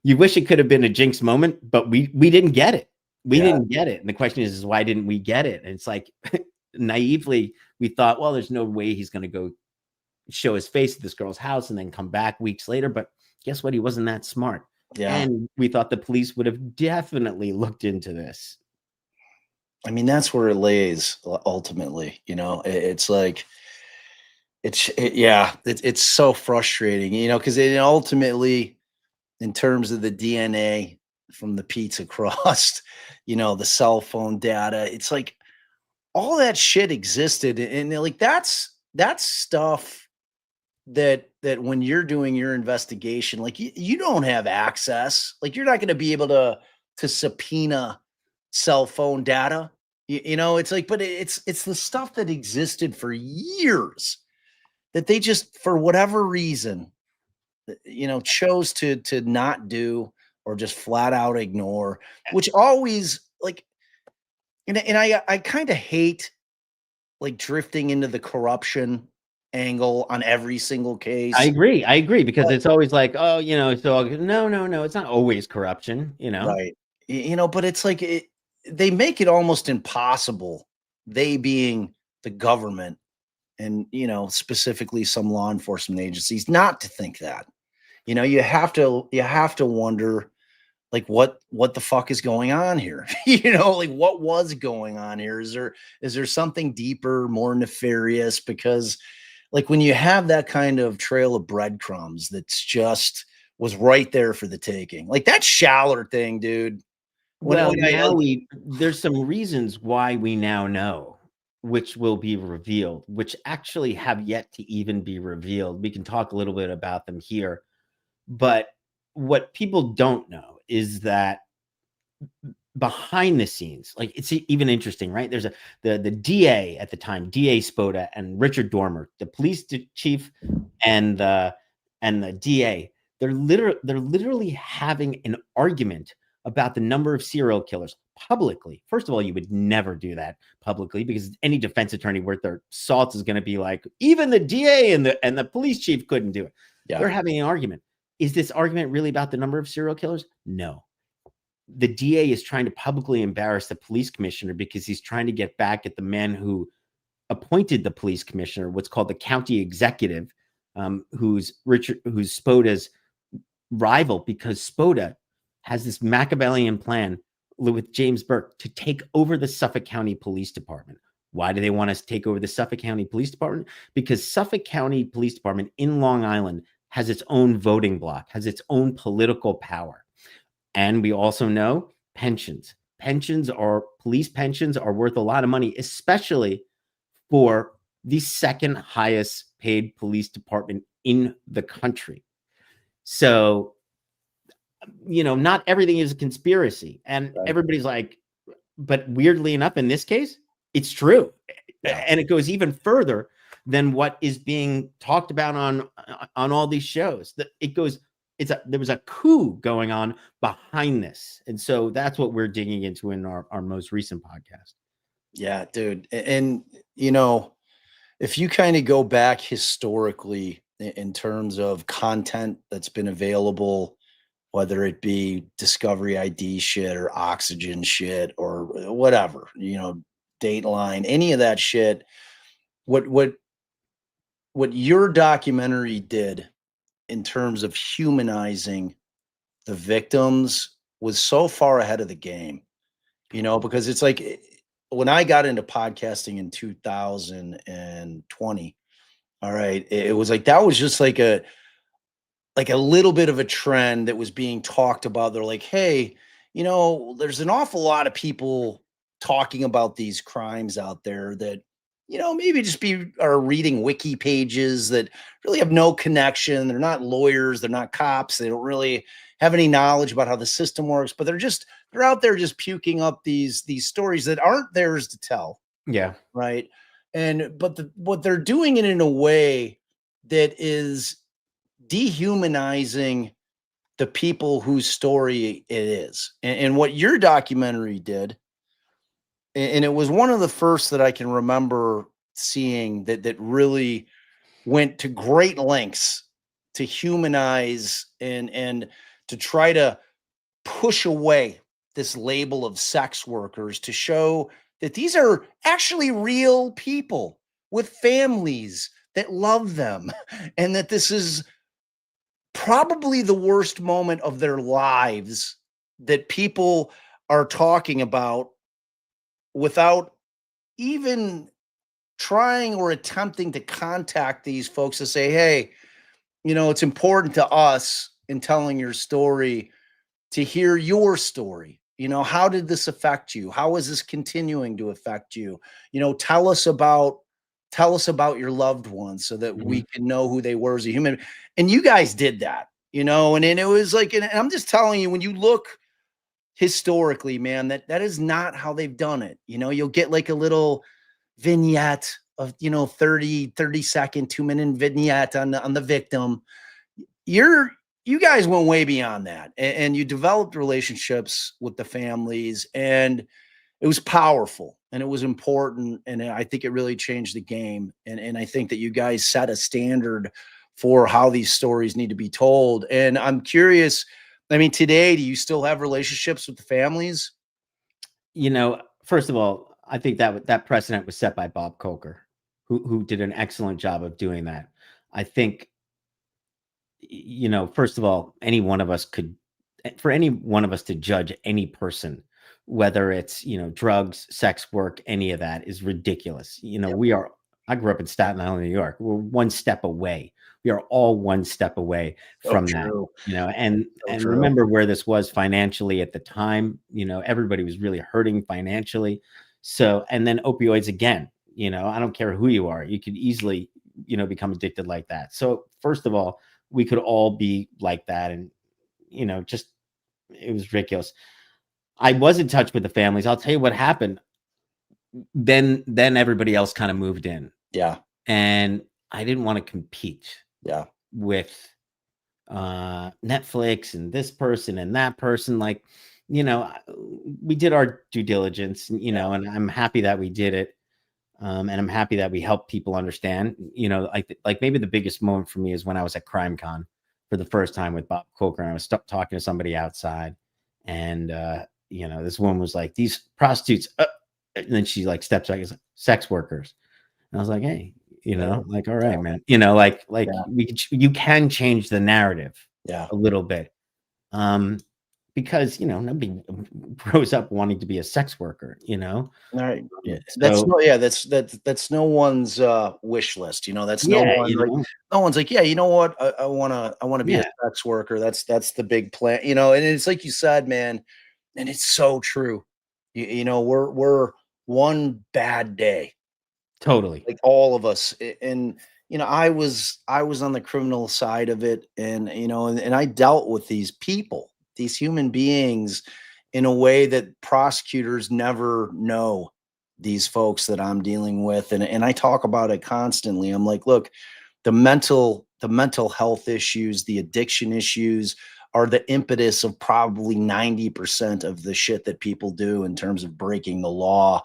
you wish it could have been a jinx moment, but we didn't get it. We didn't get it. And the question is why didn't we get it? And it's like, naively, we thought, well, there's no way he's going to go show his face at this girl's house and then come back weeks later. But guess what? He wasn't that smart. Yeah. And we thought the police would have definitely looked into this. I mean, that's where it lays ultimately, it's like, it's so frustrating, because it ultimately, in terms of the DNA from the pizza crust, the cell phone data, it's like all that shit existed. And like, that's stuff that when you're doing your investigation, like you don't have access, like you're not going to be able to subpoena cell phone data. It's like, but it's the stuff that existed for years that they just, for whatever reason, chose to not do, or just flat out ignore, which always like, and I kind of hate like drifting into the corruption angle on every single case. I agree because it's always like, oh, so no, it's not always corruption, Right. But it's like they make it almost impossible, they being the government and, specifically some law enforcement agencies, not to think that. You have to wonder, like, what the fuck is going on here? Like, what was going on here? Is there something deeper, more nefarious? Because like when you have that kind of trail of breadcrumbs that's just was right there for the taking, like that Schaller thing, dude. There's some reasons why we now know, which will be revealed, which actually have yet to even be revealed. We can talk a little bit about them here, but what people don't know is that behind the scenes, like it's even interesting, right? There's the DA at the time, DA Spoda and Richard Dormer, the police chief and the DA, they're literally having an argument about the number of serial killers publicly. First of all, you would never do that publicly because any defense attorney worth their salt is going to be like, even the DA and the police chief couldn't do it. Yeah. They're having an argument. Is this argument really about the number of serial killers? No. The DA is trying to publicly embarrass the police commissioner because he's trying to get back at the man who appointed the police commissioner, what's called the county executive, who's Spoda's rival, because Spoda has this Machiavellian plan with James Burke to take over the Suffolk County Police Department. Why do they want us to take over the Suffolk County Police Department? Because Suffolk County Police Department in Long Island has its own voting block, has its own political power. And we also know pensions. Police pensions are worth a lot of money, especially for the second highest paid police department in the country. So, not everything is a conspiracy. And everybody's like, but weirdly enough, in this case, it's true. Yeah. And it goes even further than what is being talked about on all these shows. There was a coup going on behind this. And so that's what we're digging into in our most recent podcast. Yeah, dude. And, if you kind of go back historically in terms of content that's been available, whether it be Discovery ID shit or Oxygen shit or whatever, Dateline, any of that shit, what your documentary did in terms of humanizing the victims was so far ahead of the game, because it's like when I got into podcasting in 2020, all right, it was like that was just like a little bit of a trend that was being talked about. They're like, hey, there's an awful lot of people talking about these crimes out there that, maybe just are reading wiki pages that really have no connection. They're not lawyers, they're not cops, they don't really have any knowledge about how the system works, but they're out there just puking up these stories that aren't theirs to tell. Yeah. Right. What they're doing it in a way that is dehumanizing the people whose story it is. And what your documentary did, and it was one of the first that I can remember seeing that really went to great lengths to humanize and to try to push away this label of sex workers, to show that these are actually real people with families that love them, and that this is probably the worst moment of their lives that people are talking about without even trying or attempting to contact these folks to say, hey, it's important to us in telling your story to hear your story. How did this affect you? How is this continuing to affect you? Tell us about your loved ones so that we can know who they were as a human. And you guys did that, and it was like, and I'm just telling you, when you look historically, man, that is not how they've done it. You'll get like a little vignette of 30-second 2-minute vignette on the victim. You guys went way beyond that, and you developed relationships with the families, and it was powerful and it was important. And I think it really changed the game. And I think that you guys set a standard for how these stories need to be told. And I'm curious, I mean, today, do you still have relationships with the families? First of all, I think that precedent was set by Bob Coker, who did an excellent job of doing that. I think, first of all, for any one of us to judge any person, whether it's, drugs, sex work, any of that, is ridiculous. Yep. I grew up in Staten Island, New York. We're one step away. We are all one step away So from that, true. and So true. remember where this was financially at the time. Everybody was really hurting financially. So, and then opioids again, I don't care who you are, you could easily, become addicted like that. So first of all, we could all be like that. And, just, it was ridiculous. I was in touch with the families. I'll tell you what happened. Then everybody else kind of moved in. Yeah. And I didn't want to compete Yeah. with Netflix and this person and that person. Like, we did our due diligence, and I'm happy that we did it. And I'm happy that we helped people understand, like maybe the biggest moment for me is when I was at CrimeCon for the first time with Bob Coker, and I was talking to somebody outside, and this woman was like, these prostitutes, and then she like steps back, as sex workers. And I was like, hey, like, all right, man, like you can change the narrative a little bit. Because nobody grows up wanting to be a sex worker, All right. Yeah. So, That's no one's wish list. That's no yeah, one, like, no one's like, yeah, you know what? I wanna be a yeah, sex worker. That's the big plan, and it's like you said, man, and it's so true. We're one bad day, totally. like all of us. And I was on the criminal side of it, and and I dealt with these people, these human beings, in a way that prosecutors never know these folks that I'm dealing with. And I talk about it constantly. I'm like, look, the mental health issues, the addiction issues are the impetus of probably 90% of the shit that people do in terms of breaking the law.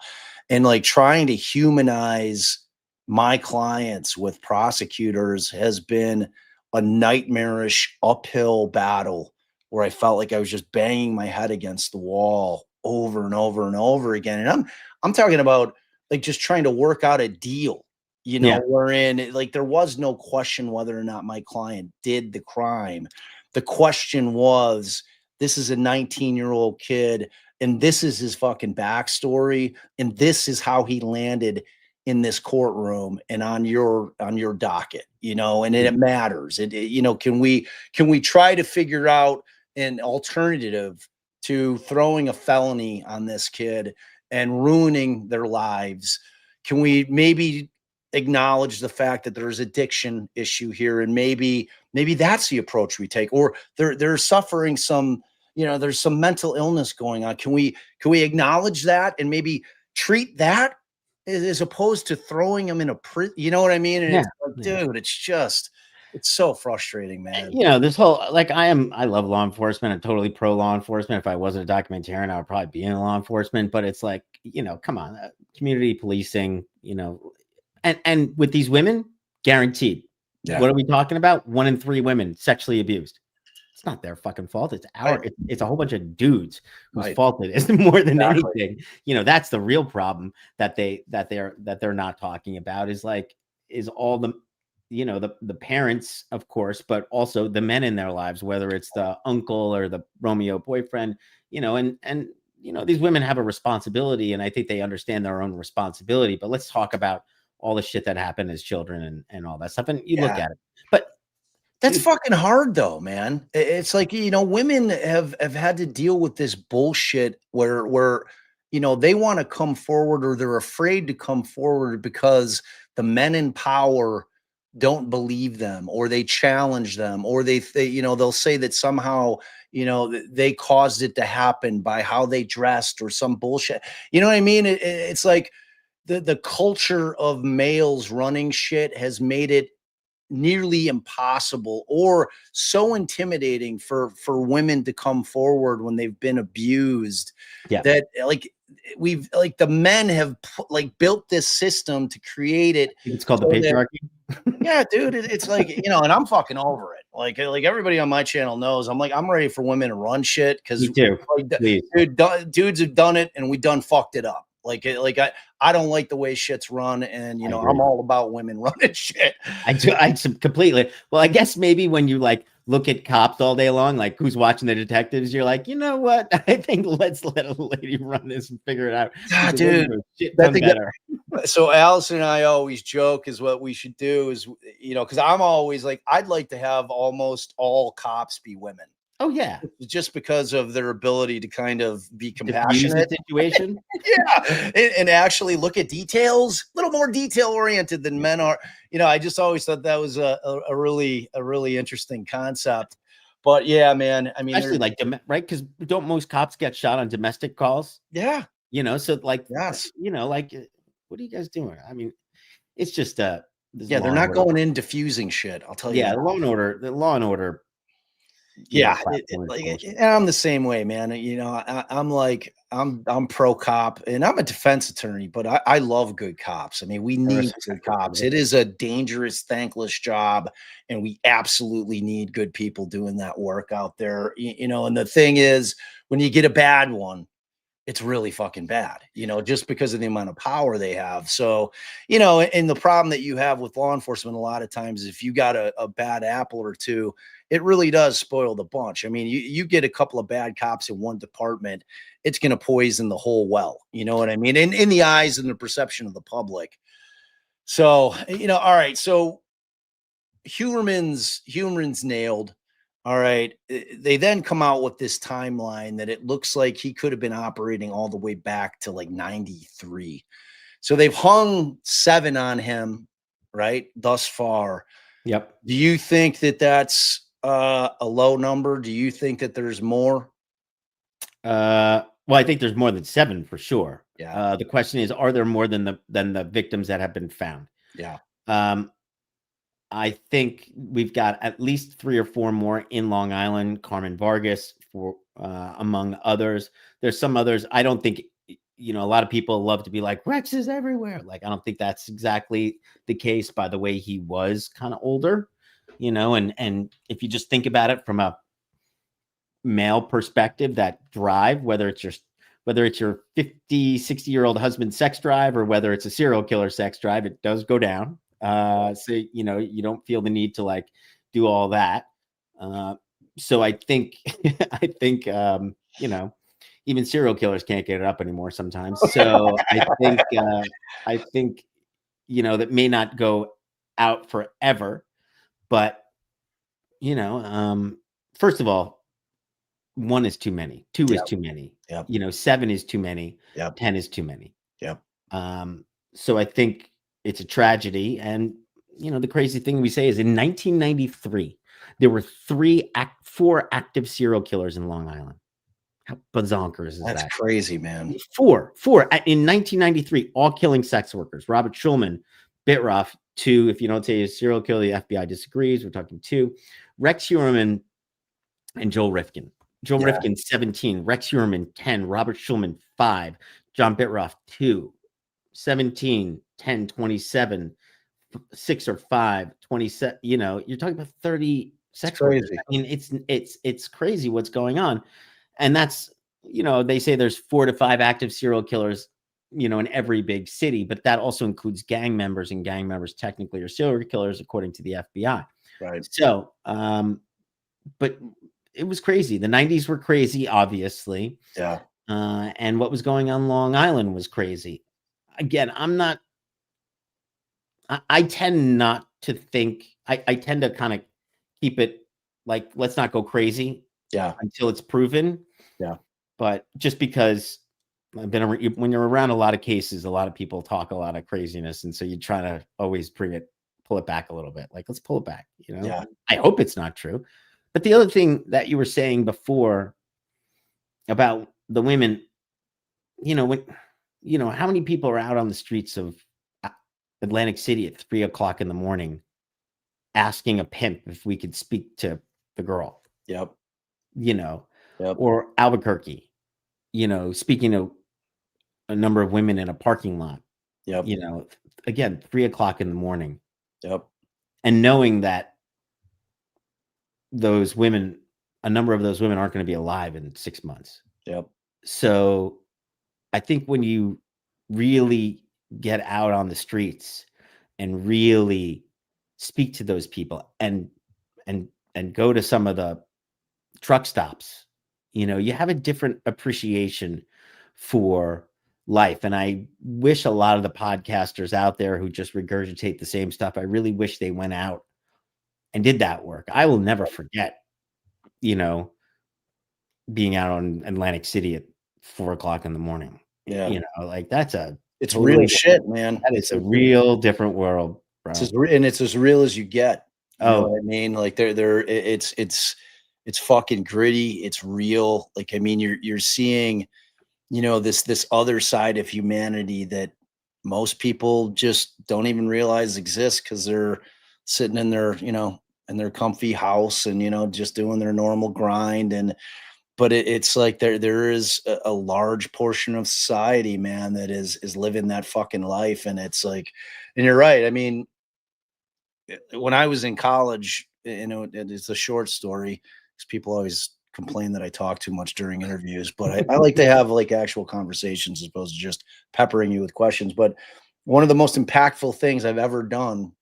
And like trying to humanize my clients with prosecutors has been a nightmarish uphill battle, where I felt like I was just banging my head against the wall over and over and over again. And I'm talking about like just trying to work out a deal, Yeah, wherein like there was no question whether or not my client did the crime. The question was, this is a 19-year-old kid and this is his fucking backstory, and this is how he landed in this courtroom and on your docket, and it matters. Can we try to figure out an alternative to throwing a felony on this kid and ruining their lives? Can we maybe acknowledge the fact that there's addiction issue here, and maybe that's the approach we take, or they're suffering some, there's some mental illness going on. Can we acknowledge that and maybe treat that as opposed to throwing them in a prison? You know what I mean? And Yeah. it's like, dude, it's so frustrating, man. This whole, like, I love law enforcement. I'm totally pro law enforcement. If I wasn't a documentarian, I would probably be in law enforcement. But it's like, come on, community policing, and with these women, guaranteed. Yeah. What are we talking about? 1 in 3 women sexually abused. It's not their fucking fault. It's it's a whole bunch of dudes whose fault it is more than anything. That's the real problem that they're not talking about, is all the, the parents, of course, but also the men in their lives, whether it's the uncle or the Romeo boyfriend, and these women have a responsibility, and I think they understand their own responsibility. But let's talk about all the shit that happened as children and all that stuff. And you look at it, but that's fucking hard though, man. It's like, women have had to deal with this bullshit where they want to come forward, or they're afraid to come forward because the men in power don't believe them, or they challenge them, or they they'll say that somehow, they caused it to happen by how they dressed or some bullshit. You know what I mean? It's like the culture of males running shit has made it nearly impossible or so intimidating for women to come forward when they've been abused, that the men have built this system to create it. It's called the patriarchy. Yeah, dude, it's like, and I'm fucking over it. Like everybody on my channel knows, I'm ready for women to run shit, because dudes have done it and we done fucked it up. I don't like the way shit's run, and I'm all about women running shit. I completely. Well, I guess maybe when you look at cops all day long, like who's watching the detectives, you're like, you know what? I think let's let a lady run this and figure it out. Dude, better. So Allison and I always joke is what we should do is, because I'm always like, I'd like to have almost all cops be women. Oh yeah, just because of their ability to kind of be compassionate. Situation. Yeah, and actually look at details, a little more detail oriented than men are. I just always thought that was a really interesting concept. But yeah, man, I mean, especially right, because don't most cops get shot on domestic calls? Yeah, so yes, what are you guys doing? I mean, it's just they're not going in diffusing shit. I'll tell you. Yeah, the law and order. Yeah, and I'm the same way, man. I'm pro cop, and I'm a defense attorney, but I love good cops. I mean, we need good cops. It is a dangerous, thankless job, and we absolutely need good people doing that work out there. And the thing is, when you get a bad one, it's really fucking bad, just because of the amount of power they have. So, and the problem that you have with law enforcement a lot of times, if you got a bad apple or two, it really does spoil the bunch. I mean, you get a couple of bad cops in one department, it's going to poison the whole well. You know what I mean? In the eyes and the perception of the public. So, all right. So Heuermann's nailed. All right. They then come out with this timeline that it looks like he could have been operating all the way back to 93. So they've hung 7 on him, right, thus far. Yep. Do you think that that's a low number? Do you think that there's more? Well, I think there's more than 7 for sure. Yeah. The question is, are there more than the victims that have been found? Yeah. I think we've got at least 3 or 4 more in Long Island, Carmen Vargas, among others. There's some others. I don't think, a lot of people love to be like, Rex is everywhere. I don't think that's exactly the case, by the way he was kind of older, and if you just think about it from a male perspective, that drive, whether it's your 50, 60-year-old husband's sex drive, or whether it's a serial killer sex drive, it does go down. So you don't feel the need to do all that. So I think even serial killers can't get it up anymore sometimes. So I think, you know, that may not go out forever, but you know, first of all, 1 is too many, 2 is Yep. too many, Yep. you know, 7 is too many, Yep. 10 is too many. Yep. So I think it's a tragedy. And you know, the crazy thing we say is in 1993, there were 4 active serial killers in Long Island. How bazonkers is That's that? crazy, man. 4 in 1993, all killing sex workers. Robert Schulman, Bitroff, 2. If you don't say a serial killer, the FBI disagrees. We're talking 2. Rex Heuermann and Joel Rifkin. Joel Yeah. Rifkin, 17. Rex Heuermann, 10. Robert Schulman, 5. John Bitroff, 2. 17, 10, 27, 6 or 5, 27. You know, you're talking about 30 sex workers. Crazy. I mean, it's crazy what's going on. And that's, you know, they say there's 4 to 5 active serial killers, you know, in every big city, but that also includes gang members, and gang members technically are serial killers according to the FBI. Right. So, but it was crazy. The 90s were crazy, obviously. Yeah. And what was going on Long Island was crazy. Again, I tend not to think, I tend to kind of keep it like, let's not go crazy Yeah. until it's proven. Yeah. But just because I've been when you're around a lot of cases, a lot of people talk a lot of craziness. And so you try to always pull it back a little bit. Like, let's pull it back, you know? Yeah. I hope it's not true. But the other thing that you were saying before about the women, you know, how many people are out on the streets of Atlantic City at 3:00 in the morning asking a pimp if we could speak to the girl, Yep. you know, Yep. or Albuquerque, you know, speaking to a number of women in a parking lot, Yep. you know, again, 3:00 in the morning. Yep. And knowing that those women, a number of those women aren't going to be alive in 6 months. Yep. So I think when you really get out on the streets and really speak to those people and go to some of the truck stops, you know, you have a different appreciation for life. And I wish a lot of the podcasters out there who just regurgitate the same stuff, I really wish they went out and did that work. I will never forget, you know, being out on Atlantic City at 4:00 in the morning. Yeah. You know, like It's real shit, man. That is a real different world, bro. And it's as real as you get. You know Oh, what I mean? Like it's fucking gritty. It's real. Like, I mean, you're seeing, you know, this other side of humanity that most people just don't even realize exists because they're sitting in their, you know, in their comfy house and, you know, just doing their normal grind. But it's like there is a large portion of society, man, that is living that fucking life. And it's like, and you're right. I mean, when I was in college, you know, it's a short story because people always complain that I talk too much during interviews, but I like to have like actual conversations as opposed to just peppering you with questions. But one of the most impactful things I've ever done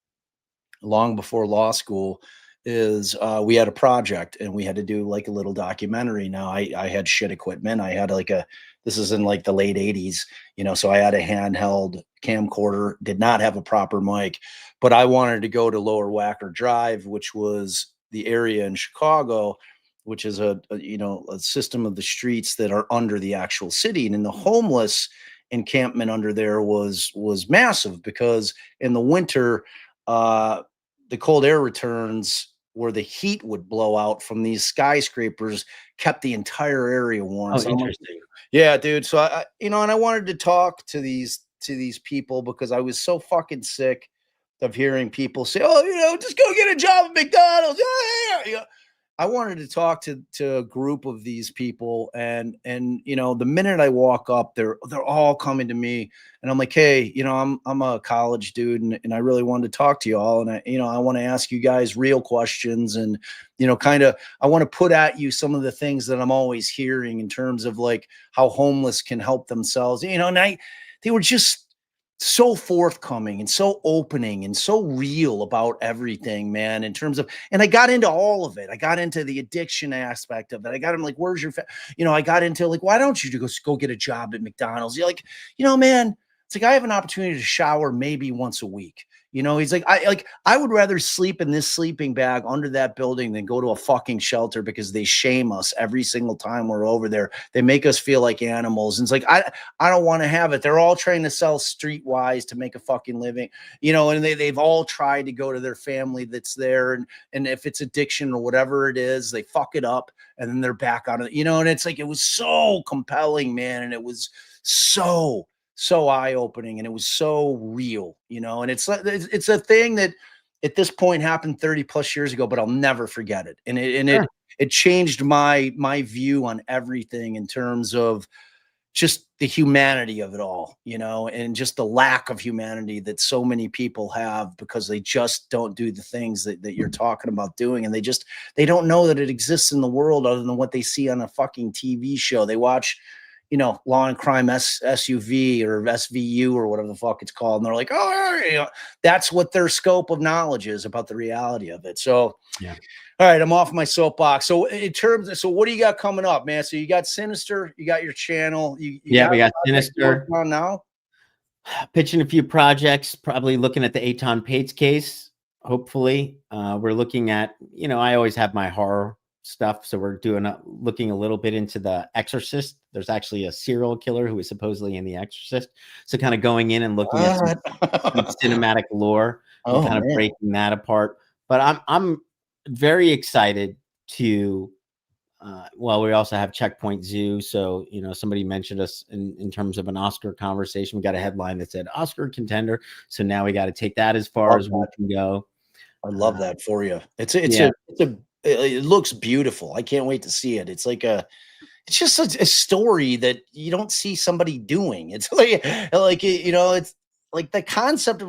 long before law school is we had a project and we had to do like a little documentary. Now I had shit equipment. I had like this is in like the late 80s, you know, so I had a handheld camcorder, did not have a proper mic, but I wanted to go to Lower Wacker Drive, which was the area in Chicago, which is you know, a system of the streets that are under the actual city. And in the homeless encampment under there was massive because in the winter, the cold air returns where the heat would blow out from these skyscrapers kept the entire area warm. oh, So I'm like, interesting. yeah, dude. So you know, and I wanted to talk to these people because I was so fucking sick of hearing people say, "Oh, you know, just go get a job at McDonald's." Yeah, yeah, yeah. I wanted to talk to a group of these people, and you know, the minute I walk up, they're all coming to me, and I'm like, hey, you know, I'm a college dude, and I really wanted to talk to you all, and I want to ask you guys real questions, and you know, kind of, I want to put at you some of the things that I'm always hearing in terms of like how homeless can help themselves, you know, and they were just so forthcoming and so opening and so real about everything, man, in terms of, and I got into all of it. I got into the addiction aspect of it. I got him like, where's your, I got into like, why don't you go get a job at McDonald's? You're like, man, it's like, I have an opportunity to shower maybe once a week. He's like, I would rather sleep in this sleeping bag under that building than go to a fucking shelter because they shame us every single time we're over there. They make us feel like animals. And it's like, I don't want to have it. They're all trying to sell streetwise to make a fucking living, and they've all tried to go to their family that's there. And if it's addiction or whatever it is, they fuck it up and then they're back on it, and it's like, it was so compelling, man. And it was so eye-opening, and it was so real, and it's a thing that at this point happened 30 plus years ago, but I'll never forget it. And it changed my view on everything in terms of just the humanity of it all, and just the lack of humanity that so many people have because they just don't do the things that you're talking about doing. And they don't know that it exists in the world other than what they see on a fucking TV show. They watch, Law and Crime SUV or SVU or whatever the fuck it's called. And they're like, oh, that's what their scope of knowledge is about the reality of it. So, yeah. All right, I'm off my soapbox. So so what do you got coming up, man? So you got Sinister, you got your channel. We got Sinister on now. Pitching a few projects, probably looking at the Eitan Pates case. Hopefully, we're looking at, I always have my horror stuff, so we're looking a little bit into The Exorcist. There's actually a serial killer who is supposedly in The Exorcist, so kind of going in and looking at some cinematic lore and kind of breaking that apart. But I'm very excited to we also have Checkpoint Zoo, so somebody mentioned us in terms of an Oscar conversation. We got a headline that said Oscar contender, so now we got to take that as far as we can go. I love that for you. It looks beautiful. I can't wait to see it. It's just a story that you don't see somebody doing. It's it's like the concept of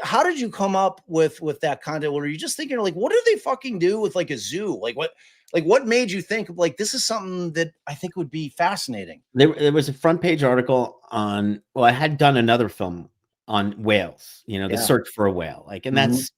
how did you come up with that content? Were you just thinking what do they fucking do with a zoo? What made you think of this is something that I think would be fascinating? There was a front page article on, I had done another film on whales, the search for a whale, and that's,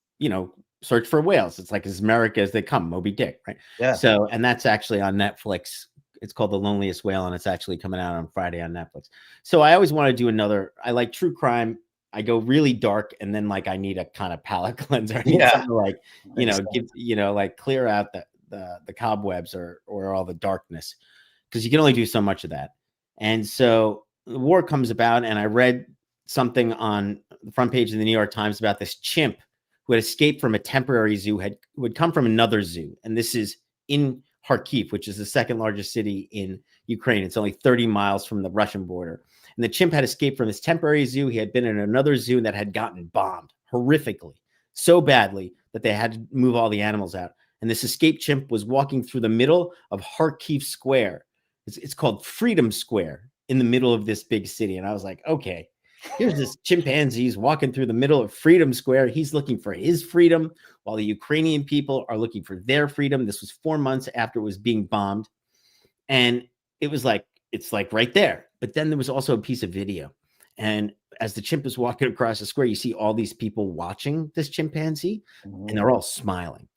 search for whales. It's like as America as they come, Moby Dick, right? Yeah. So, and that's actually on Netflix. It's called The Loneliest Whale, and it's actually coming out on Friday on Netflix. So I always want to do another. I like true crime. I go really dark, and then I need a kind of palate cleanser. I need something give clear out the cobwebs or all the darkness, because you can only do so much of that. And so the war comes about, and I read something on the front page of the New York Times about this chimp who had escaped from a temporary zoo, who had come from another zoo. And this is in Kharkiv, which is the second largest city in Ukraine. It's only 30 miles from the Russian border. And the chimp had escaped from his temporary zoo. He had been in another zoo that had gotten bombed horrifically, so badly that they had to move all the animals out. And this escaped chimp was walking through the middle of Kharkiv Square. It's called Freedom Square, in the middle of this big city. And I was like, okay, here's this chimpanzee's walking through the middle of Freedom Square. He's looking for his freedom while the Ukrainian people are looking for their freedom. This was 4 months after it was being bombed. And it was it's right there. But then there was also a piece of video. And as the chimp is walking across the square, you see all these people watching this chimpanzee, and they're all smiling.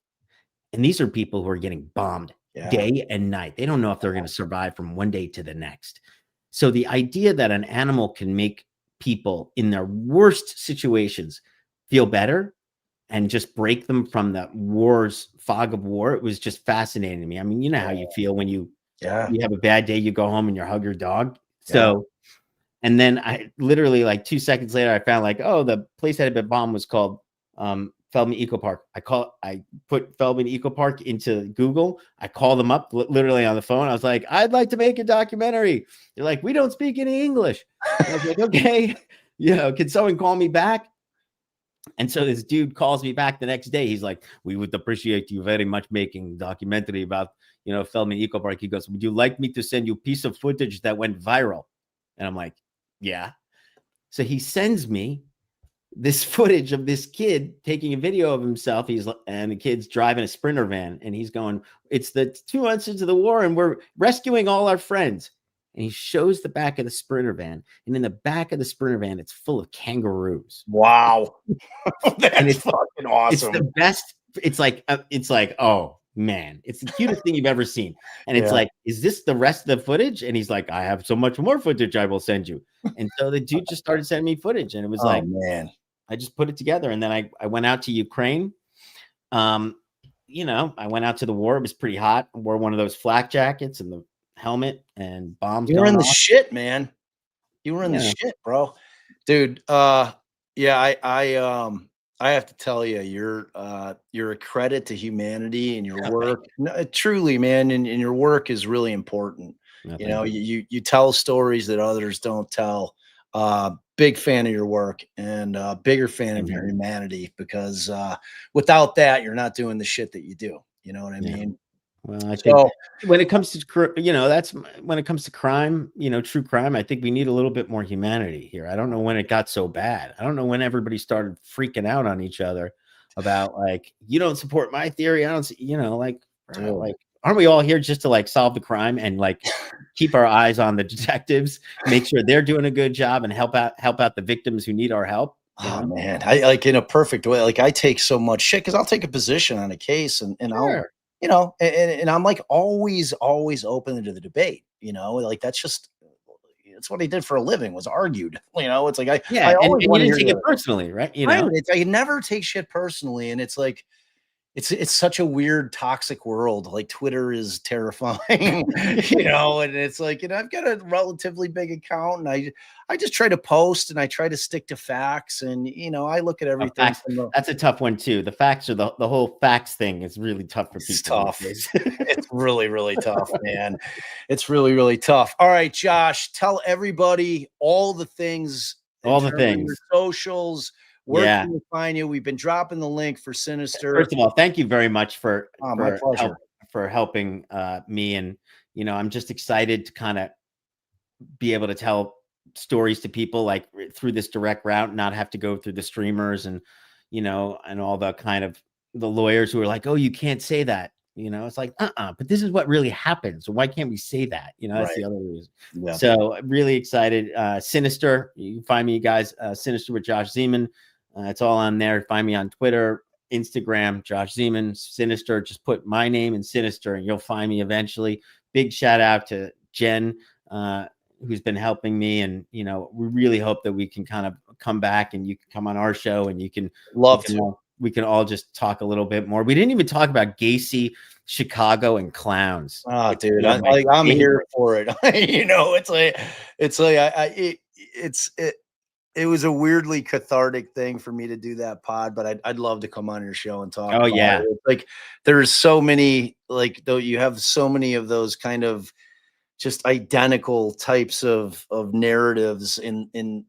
And these are people who are getting bombed day and night. They don't know if they're going to survive from one day to the next. So the idea that an animal can make people in their worst situations feel better and just break them from the fog of war, it was just fascinating to me. I mean, you know how you feel when you have a bad day, you go home and you hug your dog. So, and then I literally 2 seconds later, I found the place that had been bombed was called Feldman Eco Park. I put Feldman Eco Park into Google. I called them up literally on the phone. I was like, I'd like to make a documentary. They're like, we don't speak any English. I was like, okay, can someone call me back? And so this dude calls me back the next day. He's like, we would appreciate you very much making a documentary about, Feldman Eco Park. He goes, would you like me to send you a piece of footage that went viral? And I'm like, yeah. So he sends me this footage of this kid taking a video of himself. And the kid's driving a Sprinter van, and he's going, it's the 2 months into the war, and we're rescuing all our friends. and he shows the back of the Sprinter van, and in the back of the Sprinter van, it's full of kangaroos. Wow. And That's fucking it's awesome. the best. It's like, oh man, it's the cutest thing you've ever seen. And it's Yeah. like, is this the rest of the footage? And he's like, I have so much more footage I will send you. And so the dude just started sending me footage, and it was Oh like, man. I just put it together. And then I went out to Ukraine. You know, I went out to the war. It was pretty hot. I wore one of those flak jackets and the helmet, and bombs You were going in the off. shit, man. You were in the Yeah. shit, bro. Dude, yeah, I have to tell you, you're a credit to humanity and your work. No, truly, man, and your work is really important. No, You thank know, you. you tell stories that others don't tell. Big fan of your work, and bigger fan Same of your here. humanity, because without that, you're not doing the shit that you do. You know what I Yeah. mean? Well, I think So when it comes to, you know, when it comes to crime, you know, true crime, I think we need a little bit more humanity here. I don't know when it got so bad. I don't know when everybody started freaking out on each other about, like, you don't support my theory. I don't see, you know, like, dude, aren't we all here just to, like, solve the crime and, like, keep our eyes on the detectives, make sure they're doing a good job, and help out the victims who need our help, you oh know? man, I like, in a perfect way. Like, I take so much shit because I'll take a position on a case, and I'll, Sure. you know, and I'm like always open to the debate. You know, like that's just it's what I did for a living, was argued. You know, it's like I Yeah, always and you want to didn't hear take the it other personally, right? You right. know? It's I never take shit personally, and it's like it's such a weird toxic world. Like, Twitter is terrifying, you know, and it's like, you know, I've got a relatively big account, and I just try to post, and I try to stick to facts, and you know, I look at everything Facts, from the that's a tough one too. The facts are the whole facts thing is really tough for it's people these tough. days. It's really, really tough, man. It's really, really tough. All right, Josh, tell everybody all the things in All the terms of your things. socials. Where Yeah. can we find you? We've been dropping the link for Sinister. First of all, thank you very much Oh, my pleasure. for helping me. And, you know, I'm just excited to kind of be able to tell stories to people, like, through this direct route, not have to go through the streamers and, you know, and all the kind of the lawyers who are like, oh, you can't say that. You know, it's like, but this is what really happens. So why can't we say that? You know, that's Right. the other reason. Yeah. So I'm really excited. Sinister, you can find me, guys, Sinister with Josh Zeman. It's all on there. Find me on Twitter, Instagram, Josh Zeman, Sinister. Just put my name and Sinister, and you'll find me eventually. Big shout out to Jen, who's been helping me. And, you know, we really hope that we can kind of come back, and you can come on our show, and Love to. we can all just talk a little bit more. We didn't even talk about Gacy, Chicago, and clowns. Oh, Which is dude, one of my I'm here favorites. for it. You know, it's like it was a weirdly cathartic thing for me to do that pod, but I'd love to come on your show and talk Oh about yeah, it. It's like, there's so many, like, though, you have so many of those kind of just identical types of narratives in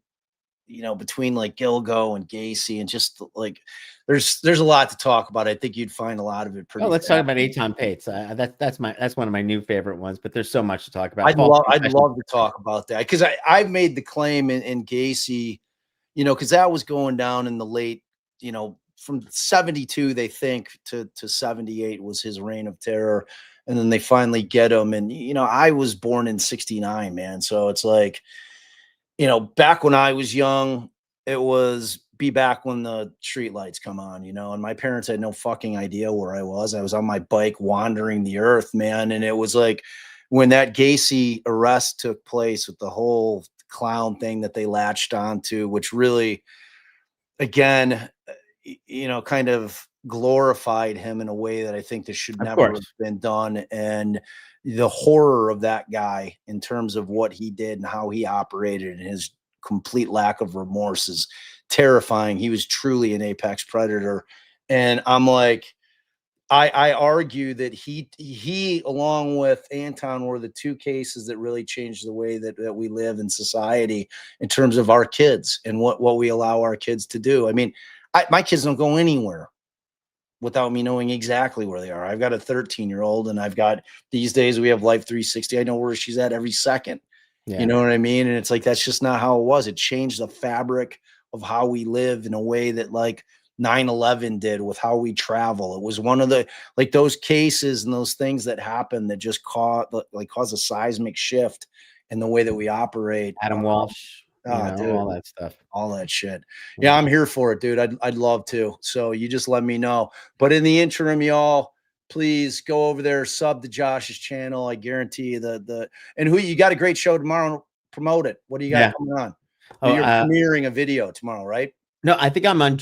you know, between like Gilgo and Gacy, and just like there's a lot to talk about. I think you'd find a lot of it oh, pretty let's talk about fascinating. Aton Pates. That's one of my new favorite ones. But there's so much to talk about. I'd love to talk about that, because I've made the claim in Gacy, you know, because that was going down in the late, you know, from 72, they think, to 78 was his reign of terror. And then they finally get him. And, you know, I was born in 69, man. So it's like, you know, back when I was young, it was be back when the street lights come on, you know, and my parents had no fucking idea where I was. I was on my bike wandering the earth, man. And it was like, when that Gacy arrest took place, with the whole clown thing that they latched onto, which really, again, you know, kind of glorified him in a way that I think this should Of never have course, been done. And the horror of that guy in terms of what he did and how he operated, and his complete lack of remorse, is terrifying. He was truly an apex predator. And I'm like, I argue that he along with Anton were the two cases that really changed the way that we live in society, in terms of our kids and what we allow our kids to do. I mean, my kids don't go anywhere without me knowing exactly where they are. I've got a 13-year-old, and I've got, these days we have Life 360. I know where she's at every second. You yeah. know what I mean? And it's like, that's just not how it was. It changed the fabric of how we live in a way that, like, 9/11 did with how we travel. It was one of the, like, those cases and those things that happened that just cause a seismic shift and the way that we operate. Adam Walsh, Dude, all that stuff. all that shit. Yeah, I'm here for it, dude. I'd love to. So you just let me know. But in the interim, y'all, please go over there, sub to Josh's channel. I guarantee you and who you got a great show tomorrow. Promote it. What do you got coming on? Oh, you're premiering a video tomorrow, right? No, I think I'm on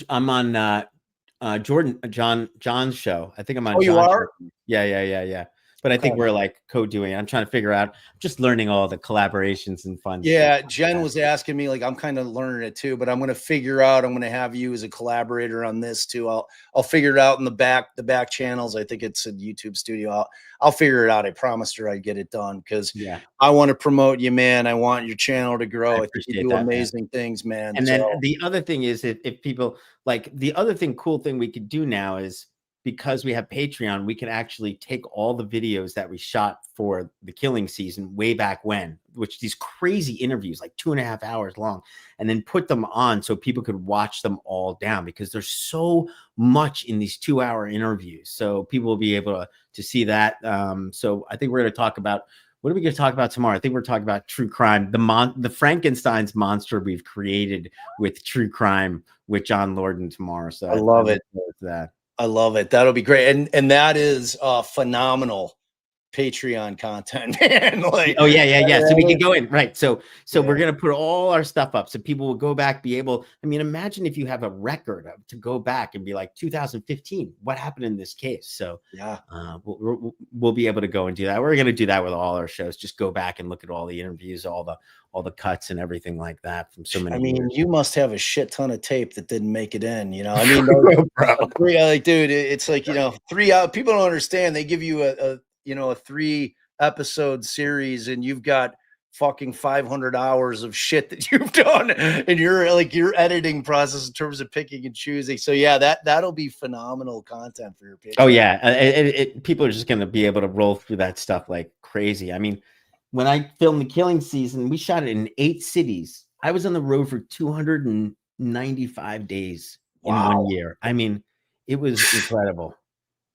John's show. I think I'm on. Oh, you are? Yeah. But I think we're like co-doing. I'm trying to figure out, just learning all the collaborations and fun. Yeah, Jen was asking me, like, I'm kind of learning it too, but I'm going to figure out. I'm going to have you as a collaborator on this too. I'll figure it out in the back channels. I think it's a YouTube studio. I'll figure it out. I promised her I'd get it done because I want to promote you, man. I want your channel to grow. I think you do amazing things, man. And then the other thing is, if people like, the other cool thing we could do now is, because we have Patreon, we can actually take all the videos that we shot for the killing season way back when, which these crazy interviews, like 2.5 hours long, and then put them on so people could watch them all down, because there's so much in these 2-hour interviews. So people will be able to see that. So I think we're going to talk about, what are we going to talk about tomorrow? I think we're talking about true crime, the Frankenstein's monster we've created with true crime with John Lorden tomorrow. So I love it. I love it. That'll be great. And that is phenomenal Patreon content, man. Like, oh yeah. So we can go in, right? So we're gonna put all our stuff up, so people will go back, be able. I mean, imagine if you have a record to go back and be like, 2015, what happened in this case? So we'll be able to go and do that. We're gonna do that with all our shows. Just go back and look at all the interviews, all the cuts and everything like that from so many. I mean, years. you must have a shit ton of tape that didn't make it in. I mean, like, dude, it's like, 3 out. People don't understand. They give you a 3-episode series, and you've got fucking 500 hours of shit that you've done, and your editing process in terms of picking and choosing. So yeah, that'll be phenomenal content for your page. Oh yeah, people are just going to be able to roll through that stuff like crazy. I mean, when I filmed the killing season, we shot it in 8 cities. I was on the road for 295 days in 1 year. I mean, it was incredible.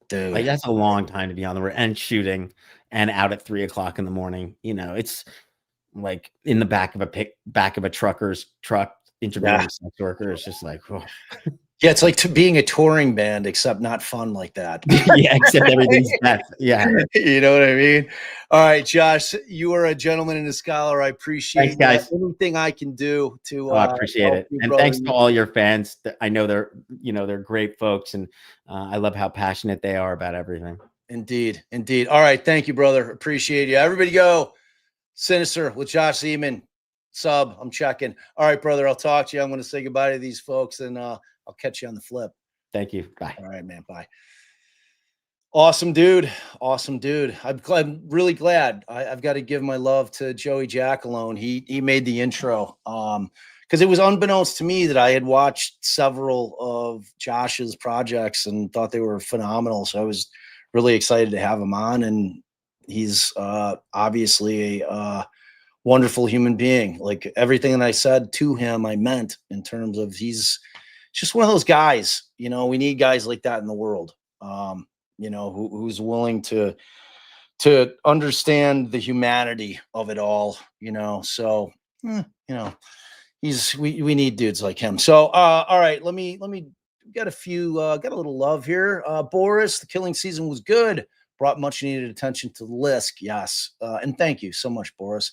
Dude, like, that's a long time to be on the road and shooting and out at 3 o'clock in the morning. It's like in the back of a trucker's truck interviewing sex workers. It's just like, oh. Yeah, it's like being a touring band, except not fun like that. Yeah, except everything's death. Yeah. You know what I mean? All right, Josh, you are a gentleman and a scholar. I appreciate anything I can do to I appreciate it. And thanks to all your fans. I know they're great folks, and I love how passionate they are about everything. Indeed. All right, thank you, brother. Appreciate you. Everybody go Sinister with Josh Zeman. Sub, I'm checking. All right, brother, I'll talk to you. I'm going to say goodbye to these folks, and I'll catch you on the flip. Thank you. Bye. All right, man. Bye. Awesome, dude. I'm really glad. I've got to give my love to Joey Jackalone. He made the intro. Because it was unbeknownst to me that I had watched several of Josh's projects and thought they were phenomenal. So I was really excited to have him on. And he's obviously a wonderful human being. Like, everything that I said to him, I meant, in terms of he's just one of those guys. We need guys like that in the world. Who's willing to understand the humanity of it all. So we need dudes like him. So all right, let me got a little love here. Boris, the killing season was good, brought much needed attention to the list. Yes. And thank you so much, Boris.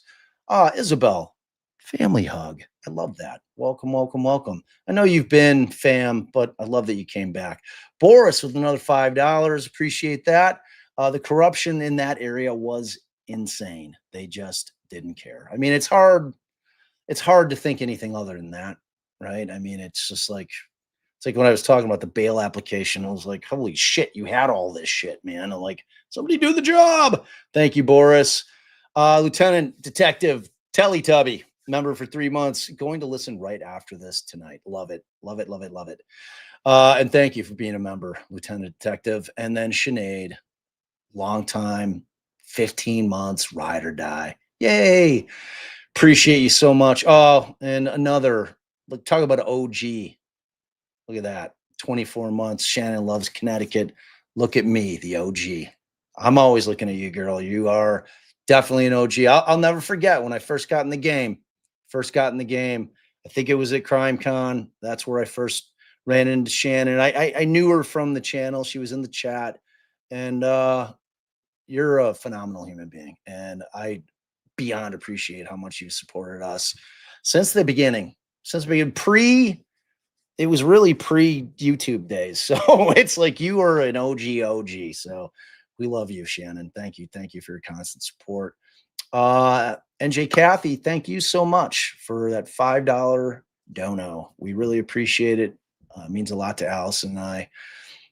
Isabel, family hug. I love that. Welcome. I know you've been fam, but I love that you came back. Boris with another $5. Appreciate that. The corruption in that area was insane. They just didn't care. I mean, it's hard to think anything other than that, right? I mean, it's like when I was talking about the bail application, I was like, holy shit, you had all this shit, man. I'm like, somebody do the job. Thank you, Boris. Lieutenant Detective Teletubby, member for 3 months, going to listen right after this tonight. Love it. And thank you for being a member, Lieutenant Detective. And then Sinead, long time, 15 months, ride or die. Yay. Appreciate you so much. Oh, and another, talk about an OG. Look at that. 24 months. Shannon loves Connecticut. Look at me, the OG. I'm always looking at you, girl. You are Definitely an OG. I'll never forget when I first got in the game. I think it was at CrimeCon. That's where I first ran into Shannon. I knew her from the channel. She was in the chat, and you're a phenomenal human being, and I beyond appreciate how much you've supported us since the beginning. Since the beginning, it was really pre YouTube days. So it's like you are an OG. So we love you, Shannon. Thank you. Thank you for your constant support. NJ Kathy, thank you so much for that $5 dono. We really appreciate it. It means a lot to Alice and I.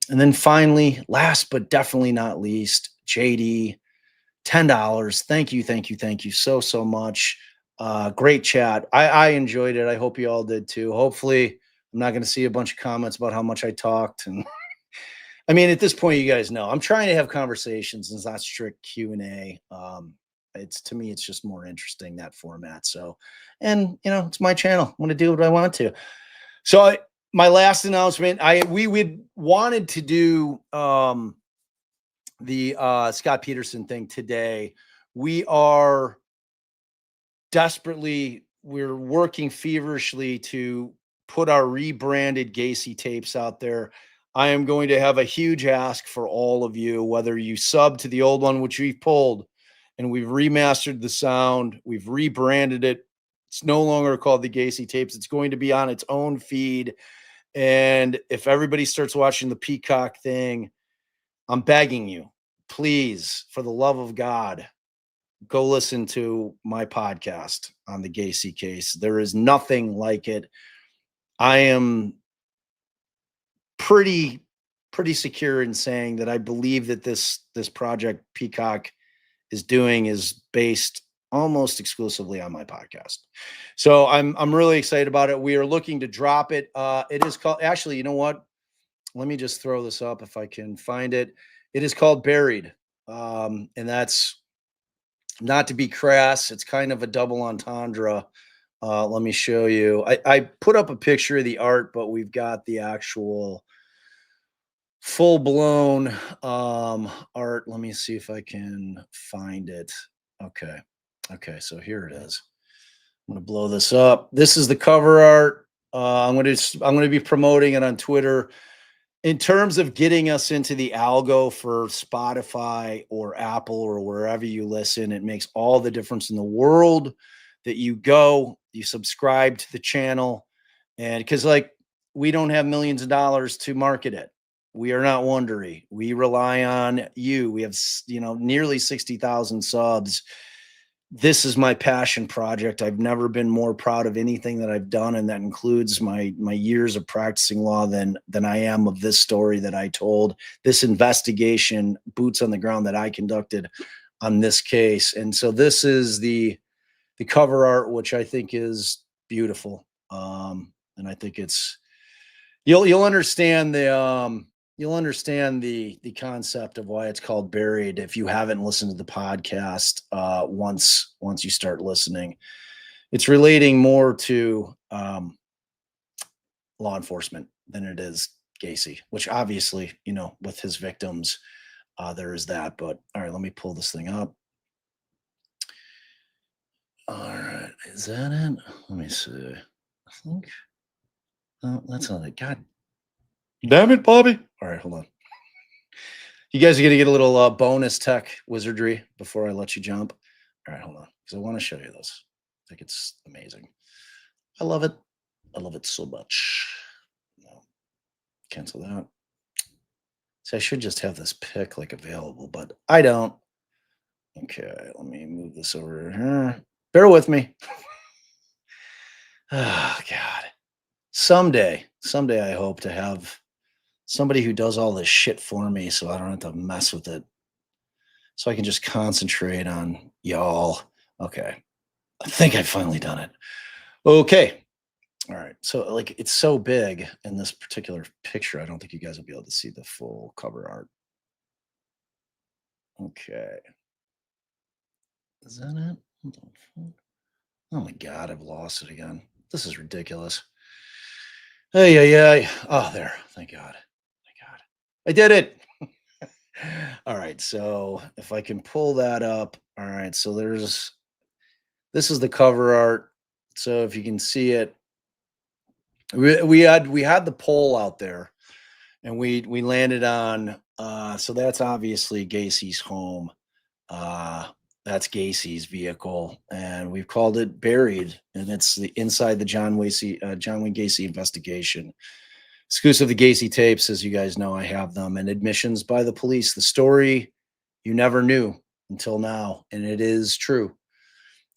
And then finally, last but definitely not least, JD, $10. Thank you so much. Great chat. I enjoyed it. I hope you all did too. Hopefully, I'm not going to see a bunch of comments about how much I talked. And I mean, at this point, you guys know I'm trying to have conversations, and it's not strict Q&A. It's to me, it's just more interesting, that format. So, and it's my channel. I'm going to do what I want to. So my last announcement, we wanted to do the Scott Peterson thing today. We're working feverishly to put our rebranded Gacy tapes out there. I am going to have a huge ask for all of you, whether you sub to the old one, which we've pulled, and we've remastered the sound, we've rebranded it. It's no longer called the Gacy tapes. It's going to be on its own feed. And if everybody starts watching the Peacock thing, I'm begging you, please, for the love of God, go listen to my podcast on the Gacy case. There is nothing like it. I am pretty secure in saying that I believe that this project Peacock is doing is based almost exclusively on my podcast. So I'm really excited about it. We are looking to drop it. It is called, actually, you know what? Let me just throw this up if I can find it. It is called Buried. And that's not to be crass. It's kind of a double entendre. Let me show you. I put up a picture of the art, but we've got the actual full-blown art. Let me see if I can find it. Okay, so here it is. I'm gonna blow this up. This is the cover art. I'm gonna be promoting it on Twitter. In terms of getting us into the algo for Spotify or Apple or wherever you listen, it makes all the difference in the world that you subscribe to the channel. And because we don't have millions of dollars to market it. We are not Wondery. We rely on you. We have, nearly 60,000 subs. This is my passion project. I've never been more proud of anything that I've done, and that includes my years of practicing law than I am of this story that I told, this investigation, boots on the ground that I conducted on this case. And so this is the cover art, which I think is beautiful. And I think you'll understand the concept of why it's called Buried if you haven't listened to the podcast. Once you start listening, it's relating more to law enforcement than it is Gacy, which obviously, with his victims, there is that. But all right, let me pull this thing up. All right, is that it? Let me see. I think. Oh, that's not it. God damn it, Bobby. All right, hold on. You guys are going to get a little bonus tech wizardry before I let you jump. All right, hold on, because I want to show you this. I think it's amazing. I love it. I love it so much. No, cancel that. See, I should just have this pick available, but I don't. Okay, let me move this over here. Bear with me. Oh, God. Someday, I hope to have somebody who does all this shit for me so I don't have to mess with it. So I can just concentrate on y'all. Okay. I think I've finally done it. Okay. All right. So it's so big in this particular picture. I don't think you guys will be able to see the full cover art. Okay. Is that it? Oh my God, I've lost it again. This is ridiculous. Hey. Oh, there. Thank God. I did it. All right. So if I can pull that up. All right, so this is the cover art. So if you can see it, we had the poll out there, and we landed on. So that's obviously Gacy's home. That's Gacy's vehicle, and we've called it Buried, and it's the inside the John Wayne Gacy investigation. Exclusive to Gacy tapes, as you guys know, I have them, and admissions by the police. The story you never knew until now, and it is true.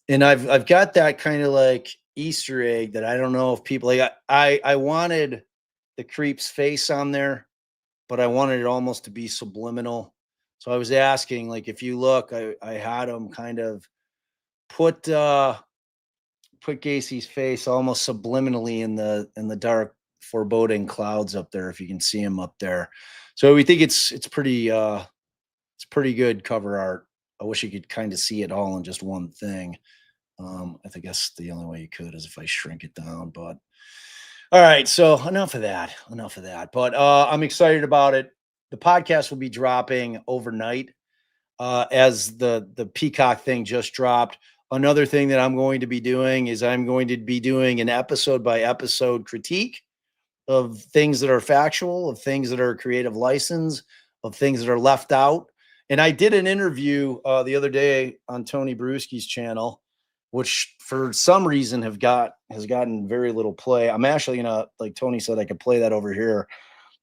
And I've got that kind of like Easter egg that I don't know if people like. I wanted the creep's face on there, but I wanted it almost to be subliminal. So I was asking, like, if you look, I had him kind of put Gacy's face almost subliminally in the dark foreboding clouds up there, if you can see him up there. So we think it's pretty good cover art. I wish you could kind of see it all in just one thing. I think that's the only way you could is if I shrink it down. But all right, so enough of that. But I'm excited about it. The podcast will be dropping overnight, as the Peacock thing just dropped. Another thing that I'm going to be doing is I'm going to be doing an episode by episode critique of things that are factual, of things that are creative license, of things that are left out. And I did an interview the other day on Tony Bruschi's channel, which for some reason has gotten very little play. I'm actually gonna, like Tony said, I could play that over here.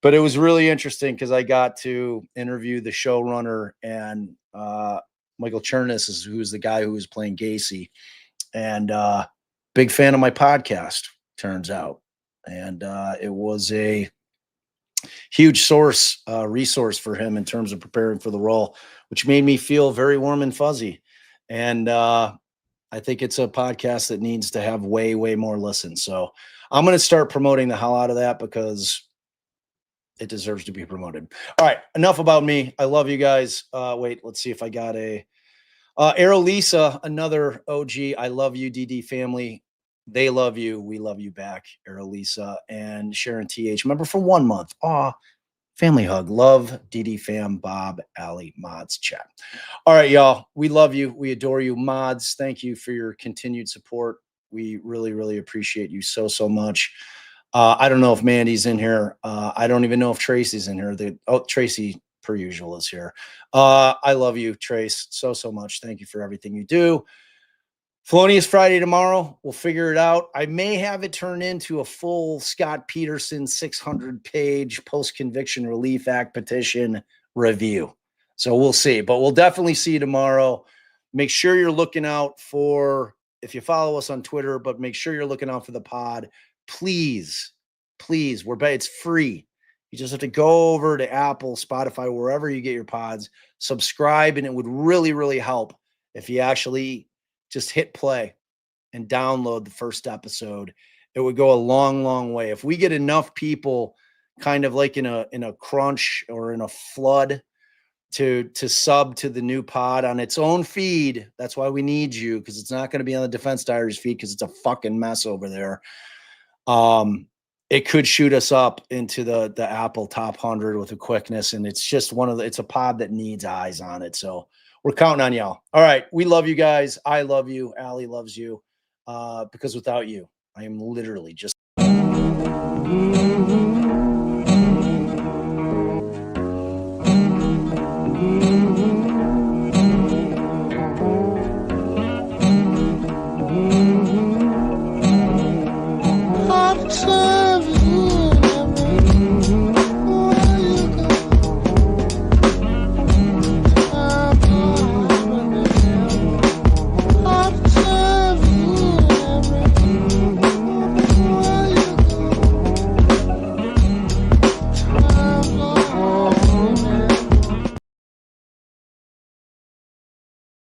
But it was really interesting because I got to interview the showrunner and Michael Chernis, who's the guy who was playing Gacy, and big fan of my podcast, turns out. And it was a huge resource for him in terms of preparing for the role, which made me feel very warm and fuzzy. And I think it's a podcast that needs to have way, way more listens. So I'm going to start promoting the hell out of that because it deserves to be promoted. All right, enough about me. I love you guys. Wait, let's see if I got a Arrow Lisa, another OG. I love you, DD family. They love you. We love you back, Arrow Lisa and Sharon TH. Remember for 1 month. Aw, family hug. Love, DD fam, Bob, Allie, Mods, chat. All right, y'all. We love you. We adore you. Mods, thank you for your continued support. We really, really appreciate you so, so much. I don't know if Mandy's in here. I don't even know if Tracy's in here. Tracy, per usual, is here. I love you, Trace, so, so much. Thank you for everything you do. Felonious Friday tomorrow. We'll figure it out. I may have it turn into a full Scott Peterson 600-page post-conviction relief act petition review. So we'll see. But we'll definitely see you tomorrow. Make sure you're looking out for, if you follow us on Twitter, but make sure you're looking out for the pod. Please, it's free. You just have to go over to Apple, Spotify, wherever you get your pods, subscribe, and it would really, really help if you actually just hit play and download the first episode. It would go a long, long way. If we get enough people kind of like in a crunch or in a flood to sub to the new pod on its own feed, that's why we need you, because it's not going to be on the Defense Diaries feed because it's a fucking mess over there. It could shoot us up into the Apple top 100 with a quickness. And it's just it's a pod that needs eyes on it. So we're counting on y'all. All right. We love you guys. I love you. Allie loves you. Because without you, I am literally just